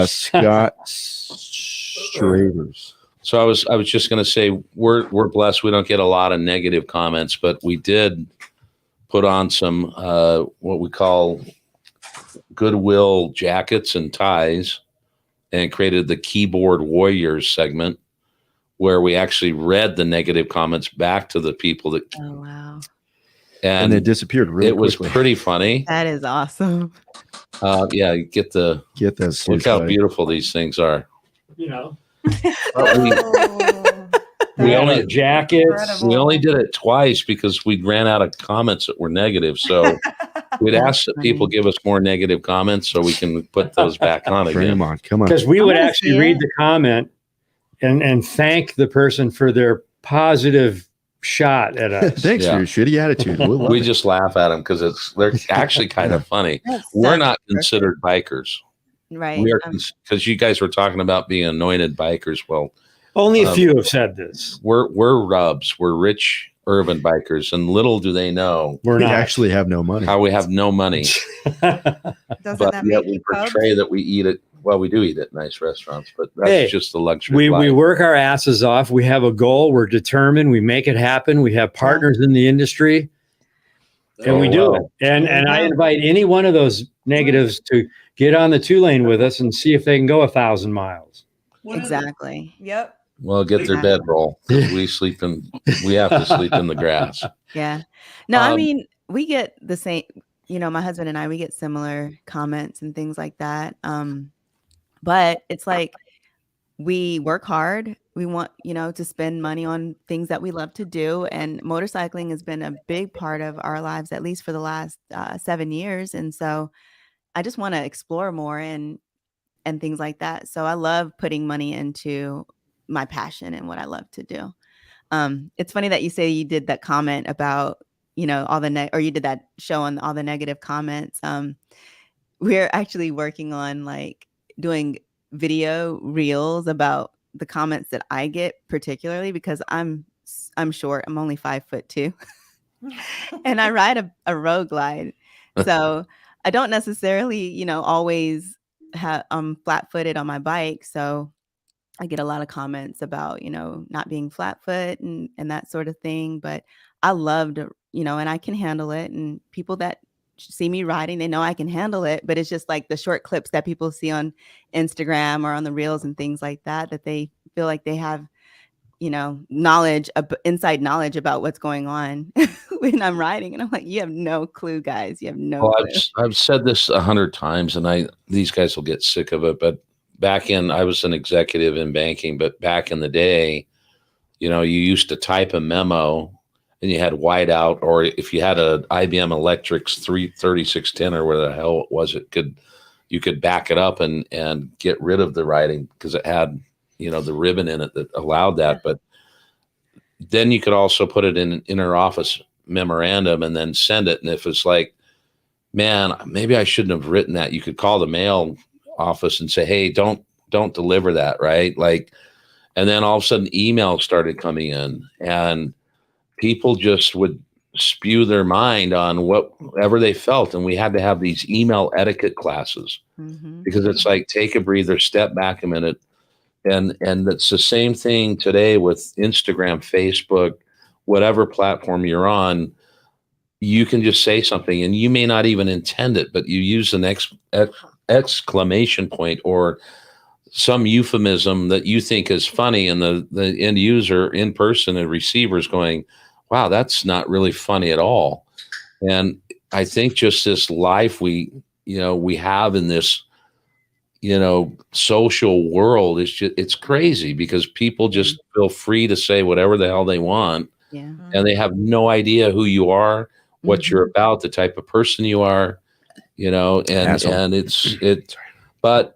Speaker 1: Scott Stravers.
Speaker 2: So I was just going to say we're blessed. We don't get a lot of negative comments, but we did put on some what we call Goodwill jackets and ties and created the Keyboard Warriors segment where we actually read the negative comments back to the people that.
Speaker 5: Oh, wow.
Speaker 2: And
Speaker 1: they disappeared really quickly.
Speaker 2: It was pretty funny.
Speaker 5: That is awesome.
Speaker 2: Yeah, get those. Look how beautiful these things are.
Speaker 3: You know,
Speaker 2: we only
Speaker 3: jackets.
Speaker 2: We only did it twice because we ran out of comments that were negative. So we'd ask that people give us more negative comments so we can put those back on
Speaker 1: Bring
Speaker 2: again.
Speaker 1: them on. Come on.
Speaker 3: Because we would actually read the comment and thank the person for their positive shot at us.
Speaker 1: Thanks for your shitty attitude.
Speaker 2: We just laugh at them because they're actually kind of funny. We're not considered bikers.
Speaker 5: Right.
Speaker 2: We are because you guys were talking about being anointed bikers. Well,
Speaker 3: only a few have said this.
Speaker 2: We're rubs. We're rich urban bikers, and little do they know
Speaker 3: we
Speaker 1: actually have no money.
Speaker 2: How we have no money, but yet we portray that we eat it. Well, we do eat at nice restaurants, but that's just the luxury.
Speaker 3: We work our asses off. We have a goal. We're determined. We make it happen. We have partners in the industry, and we do it. And I invite any one of those negatives to get on the 2-lane with us and see if they can go 1,000 miles.
Speaker 5: Exactly.
Speaker 4: Yep.
Speaker 2: Well, get their bedroll. We have to sleep in the grass.
Speaker 5: Yeah. No, I mean, we get the same, my husband and I, we get similar comments and things like that. But it's like, we work hard. We want, to spend money on things that we love to do. And motorcycling has been a big part of our lives, at least for the last 7 years. And so I just want to explore more and things like that. So I love putting money into my passion and what I love to do. It's funny that you say you did that comment about, all the or you did that show on all the negative comments. We're actually working on doing video reels about the comments that I get, particularly because I'm short. I'm only 5'2", and I ride a road glide. So I don't necessarily, always I'm flat-footed on my bike. So I get a lot of comments about, not being flat foot and that sort of thing. But I loved, and I can handle it. And people that see me riding, they know I can handle it. But it's just like the short clips that people see on Instagram or on the reels and things like that, that they feel like they have, knowledge, inside knowledge about what's going on when I'm riding. And I'm like, you have no clue, guys. You have no clue.
Speaker 2: I've said this 100 times, and these guys will get sick of it. But I was an executive in banking, but back in the day, you used to type a memo and you had whiteout, or if you had a IBM Electrics 3610 or where the hell it was, you could back it up and get rid of the writing because it had, the ribbon in it that allowed that. But then you could also put it in an inter-office memorandum and then send it. And if it's like, man, maybe I shouldn't have written that, you could call the mail office and say, hey, don't deliver that, right? And then all of a sudden emails started coming in and people just would spew their mind on whatever they felt. And we had to have these email etiquette classes because it's like, take a breather, step back a minute. And it's the same thing today with Instagram, Facebook, whatever platform you're on. You can just say something and you may not even intend it, but you use an exclamation point or some euphemism that you think is funny, and the end user in person and receiver is going, wow, that's not really funny at all. And I think just this life we have in this, social world is it's crazy because people just feel free to say whatever the hell they want.
Speaker 5: Yeah.
Speaker 2: And they have no idea who you are, what you're about, the type of person you are, but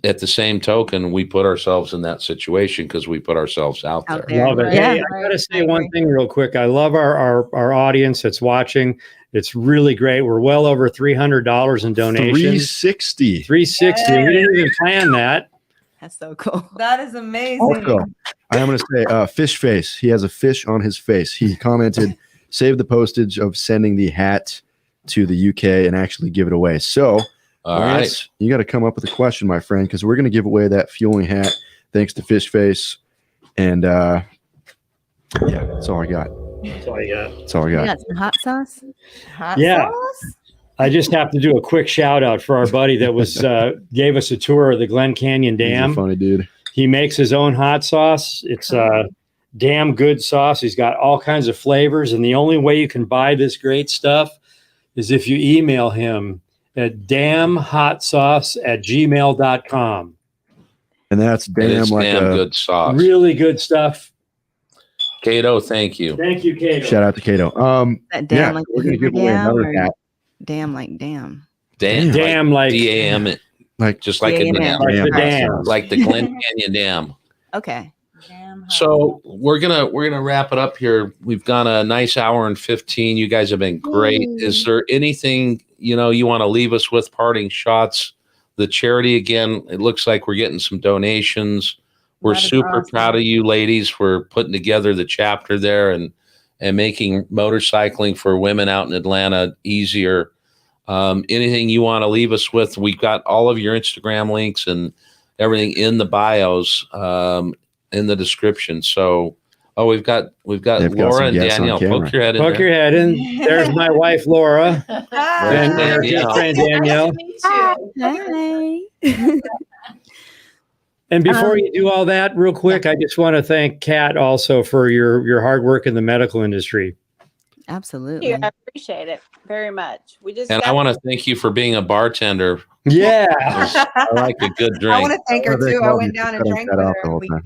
Speaker 2: at the same token, we put ourselves in that situation because we put ourselves out there.
Speaker 3: Love it.
Speaker 5: Right.
Speaker 3: Hey,
Speaker 5: Yeah.
Speaker 3: I gotta say one thing real quick. I love our audience that's watching. It's really great. We're well over $300 in donations.
Speaker 1: 360.
Speaker 3: 360.
Speaker 4: Hey.
Speaker 3: We didn't even plan that.
Speaker 5: That's so cool.
Speaker 4: That is amazing.
Speaker 1: Also, I'm going to say fish face. He has a fish on his face. He commented, save the postage of sending the hat to the UK and actually give it away. So,
Speaker 2: All
Speaker 1: Lance, you got to come up with a question, my friend, because we're going to give away that Feuling hat thanks to Fish Face. And yeah, that's all I got.
Speaker 3: That's all you got.
Speaker 1: That's all I
Speaker 5: You
Speaker 1: got.
Speaker 5: got some hot sauce?
Speaker 4: Hot
Speaker 3: Yeah.
Speaker 4: sauce?
Speaker 3: I just have to do a quick shout out for our buddy that was gave us a tour of the Glen Canyon
Speaker 1: He's a
Speaker 3: Dam.
Speaker 1: funny dude.
Speaker 3: He makes his own hot sauce. It's damn good sauce. He's got all kinds of flavors. And the only way you can buy this great stuff is if you email him at damnhotsauce@gmail.com.
Speaker 1: And that's damn like
Speaker 2: damn
Speaker 1: a
Speaker 2: good sauce.
Speaker 3: Really good stuff.
Speaker 2: Cato, thank you.
Speaker 3: Thank you, Kato.
Speaker 1: shout out to Kato.
Speaker 5: That damn
Speaker 1: Yeah,
Speaker 5: like
Speaker 1: we're
Speaker 5: the
Speaker 1: gonna
Speaker 5: Hoover
Speaker 1: give away
Speaker 5: Dam
Speaker 1: another
Speaker 5: or
Speaker 1: hat.
Speaker 5: damn like damn.
Speaker 3: Damn, like
Speaker 2: DAM,
Speaker 1: Like
Speaker 2: just like a
Speaker 5: DAM.
Speaker 2: dam,
Speaker 3: like the
Speaker 1: Damn.
Speaker 3: dam.
Speaker 2: like the Glen Canyon Dam.
Speaker 5: Okay.
Speaker 4: Damn hot.
Speaker 2: So we're gonna wrap it up here. We've gone a nice hour and 15. You guys have been great. Is there anything you want to leave us with? Parting shots. The charity again. It looks like we're getting some donations. We're
Speaker 4: That is
Speaker 2: super
Speaker 4: awesome.
Speaker 2: proud of you ladies for putting together the chapter there and making motorcycling for women out in Atlanta easier. Anything you want to leave us with? We've got all of your Instagram links and everything in the bios, in the description. So, we've got
Speaker 1: They've got
Speaker 2: Laura
Speaker 1: some
Speaker 2: and
Speaker 1: guests on
Speaker 2: Danielle.
Speaker 1: camera.
Speaker 2: Poke your head in
Speaker 3: Poke
Speaker 2: there.
Speaker 3: your head in. There's my wife, Laura.
Speaker 4: Hi.
Speaker 3: And our
Speaker 2: Danielle.
Speaker 3: good friend Danielle.
Speaker 5: Hi.
Speaker 3: And before you do all that, real quick, I just want to thank Katt also for your hard work in the medical industry.
Speaker 5: Absolutely.
Speaker 6: I appreciate it very much. We just
Speaker 2: And I want to thank you for being a bartender.
Speaker 3: Yeah.
Speaker 2: I like a good
Speaker 4: I
Speaker 2: drink.
Speaker 4: want to thank her
Speaker 1: Oh, they
Speaker 4: too. I
Speaker 1: called
Speaker 4: went
Speaker 1: me
Speaker 4: down
Speaker 1: for
Speaker 4: and
Speaker 1: cutting
Speaker 4: drank
Speaker 1: that
Speaker 4: with
Speaker 1: off
Speaker 4: her
Speaker 1: the
Speaker 4: a
Speaker 1: whole
Speaker 4: week
Speaker 1: time.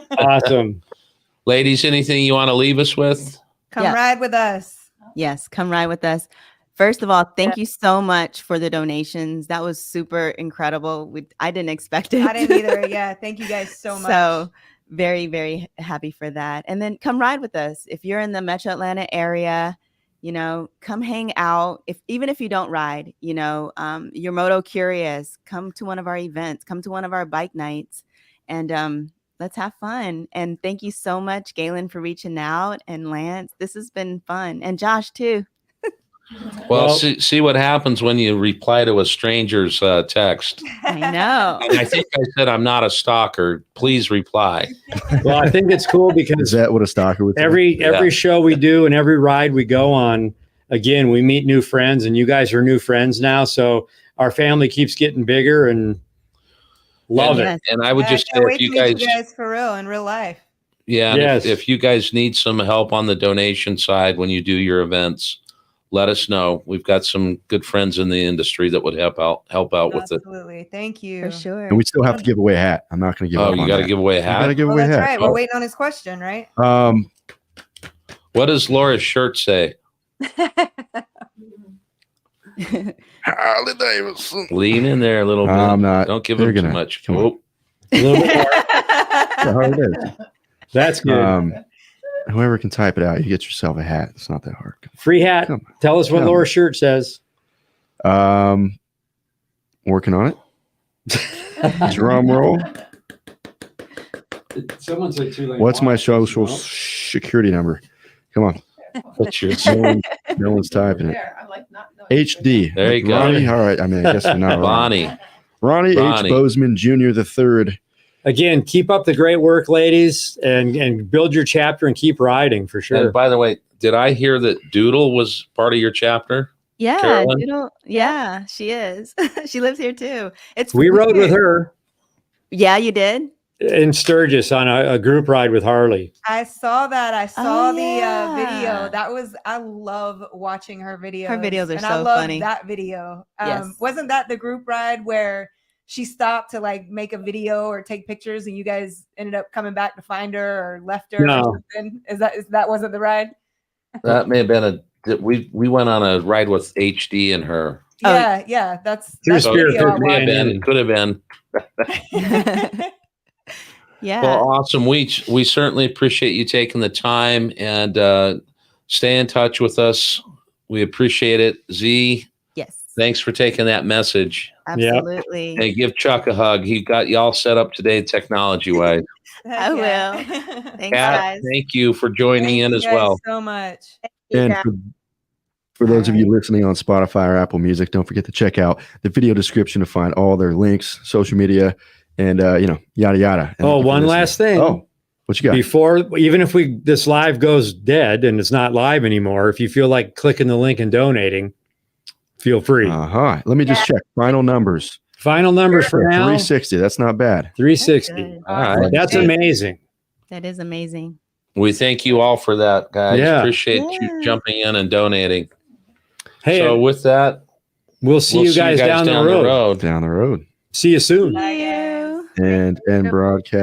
Speaker 4: ago.
Speaker 3: Awesome.
Speaker 2: Ladies, anything you want to leave us with?
Speaker 4: Come
Speaker 5: Yeah.
Speaker 4: ride with us.
Speaker 5: Yes, come ride with us. First of all, thank you so much for the donations. That was super incredible. I didn't expect it.
Speaker 4: I didn't either. Yeah. Thank you guys so much.
Speaker 5: So very, very happy for that. And then come ride with us. If you're in the Metro Atlanta area, come hang out. Even if you don't ride, you're moto curious, come to one of our events, come to one of our bike nights, and let's have fun. And thank you so much, Galen, for reaching out, and Lance. This has been fun. And Josh too.
Speaker 2: Well, see what happens when you reply to a stranger's text.
Speaker 5: I know.
Speaker 2: And I think I said I'm not a stalker. Please reply.
Speaker 3: Well, I think it's cool
Speaker 1: Is
Speaker 3: because
Speaker 1: that what a stalker would say?
Speaker 3: every show we do and every ride we go on, again, we meet new friends, and you guys are new friends now. So our family keeps getting bigger, and love it.
Speaker 2: And I would
Speaker 4: Yeah,
Speaker 2: just
Speaker 4: I
Speaker 2: say
Speaker 4: can't
Speaker 2: if
Speaker 4: wait
Speaker 2: you
Speaker 4: to meet
Speaker 2: guys,
Speaker 4: you guys for real in real life.
Speaker 2: yeah, and
Speaker 3: Yes.
Speaker 2: if you guys need some help on the donation side when you do your events, let us know. We've got some good friends in the industry that would help out with it.
Speaker 4: Absolutely. Thank you.
Speaker 5: For sure.
Speaker 1: And we still have to give away a hat. I'm not going to give
Speaker 2: Oh,
Speaker 1: up
Speaker 2: you
Speaker 1: on
Speaker 2: got to
Speaker 1: that.
Speaker 2: give away a
Speaker 1: We got to
Speaker 2: hat.
Speaker 1: give
Speaker 4: Well,
Speaker 1: away a
Speaker 4: that's
Speaker 1: hat.
Speaker 4: right. We're waiting on his question, right?
Speaker 2: What does Laura's shirt say?
Speaker 1: Harley-Davidson.
Speaker 2: Lean in there a little bit.
Speaker 1: I'm not.
Speaker 2: Don't give
Speaker 1: They're
Speaker 2: him too
Speaker 1: gonna-
Speaker 2: much.
Speaker 1: come on.
Speaker 2: Oh,
Speaker 3: A little bit more.
Speaker 1: That's how it is.
Speaker 3: That's good.
Speaker 1: Whoever can type it out, you get yourself a hat. It's not that hard.
Speaker 3: Free hat.
Speaker 1: Come
Speaker 3: Tell us what
Speaker 1: Come on.
Speaker 3: Laura's shirt says.
Speaker 1: Working on it. Drum roll.
Speaker 3: Someone said 2LaneLIVE.
Speaker 1: What's my social security number? Come on.
Speaker 2: what's your
Speaker 1: No one's typing it. HD.
Speaker 2: There you go.
Speaker 1: Ronnie. All right. I mean, I guess we're not
Speaker 2: Bonnie?
Speaker 1: Ronnie H.
Speaker 2: Bonnie.
Speaker 1: Bozeman Jr. the third.
Speaker 3: Again, keep up the great work, ladies, and build your chapter and keep riding for sure.
Speaker 2: And by the way, did I hear that Doodle was part of your chapter?
Speaker 5: Yeah,
Speaker 2: Carolyn?
Speaker 5: yeah, she is. She lives here too.
Speaker 3: We rode with her
Speaker 5: Yeah, you did.
Speaker 3: in Sturgis on a group ride with Harley.
Speaker 4: I saw that. I saw the
Speaker 5: yeah.
Speaker 4: video. I love watching her videos.
Speaker 5: Her videos are
Speaker 4: and
Speaker 5: so
Speaker 4: I love
Speaker 5: funny.
Speaker 4: that video.
Speaker 5: Yes.
Speaker 4: Wasn't that the group ride where she stopped to like make a video or take pictures, and you guys ended up coming back to find her or left her?
Speaker 3: No.
Speaker 4: Or something? Is that wasn't the ride?
Speaker 2: That may have been we went on a ride with HD and her.
Speaker 5: Oh.
Speaker 4: Yeah. That's
Speaker 3: True
Speaker 4: that's the
Speaker 3: spirit
Speaker 4: video I
Speaker 3: of
Speaker 2: Could have
Speaker 3: man.
Speaker 2: been. Could have been.
Speaker 5: Yeah.
Speaker 2: Well, awesome. We certainly appreciate you taking the time and stay in touch with us. We appreciate it. Z,
Speaker 5: Yes.
Speaker 2: thanks for taking that message.
Speaker 5: Absolutely.
Speaker 2: And give Chuck a hug. He got y'all set up today technology wise.
Speaker 5: I will. Thanks,
Speaker 2: Kat,
Speaker 5: guys.
Speaker 2: thank you for joining
Speaker 4: Thank
Speaker 2: in
Speaker 4: you
Speaker 2: as
Speaker 4: guys
Speaker 2: well.
Speaker 4: so much.
Speaker 1: And for those of you listening on Spotify or Apple Music, don't forget to check out the video description to find all their links, social media, and yada yada. And
Speaker 3: Oh,
Speaker 1: if you're
Speaker 3: one
Speaker 1: listening-
Speaker 3: last thing.
Speaker 1: Oh, what you got?
Speaker 3: Before, even if this live goes dead and it's not live anymore, if you feel like clicking the link and donating, feel free.
Speaker 1: Let me just check final numbers.
Speaker 3: Final numbers for now.
Speaker 1: 360. That's not bad.
Speaker 3: 360.
Speaker 5: Good.
Speaker 2: All right.
Speaker 3: That's amazing.
Speaker 5: That is amazing.
Speaker 2: We thank you all for that, guys.
Speaker 3: Yeah.
Speaker 2: Appreciate
Speaker 5: Yeah.
Speaker 2: you jumping in and donating.
Speaker 3: Hey,
Speaker 2: So with that,
Speaker 3: we'll see you guys down the road.
Speaker 1: Down the road.
Speaker 3: See you soon.
Speaker 5: See you.
Speaker 1: And broadcast.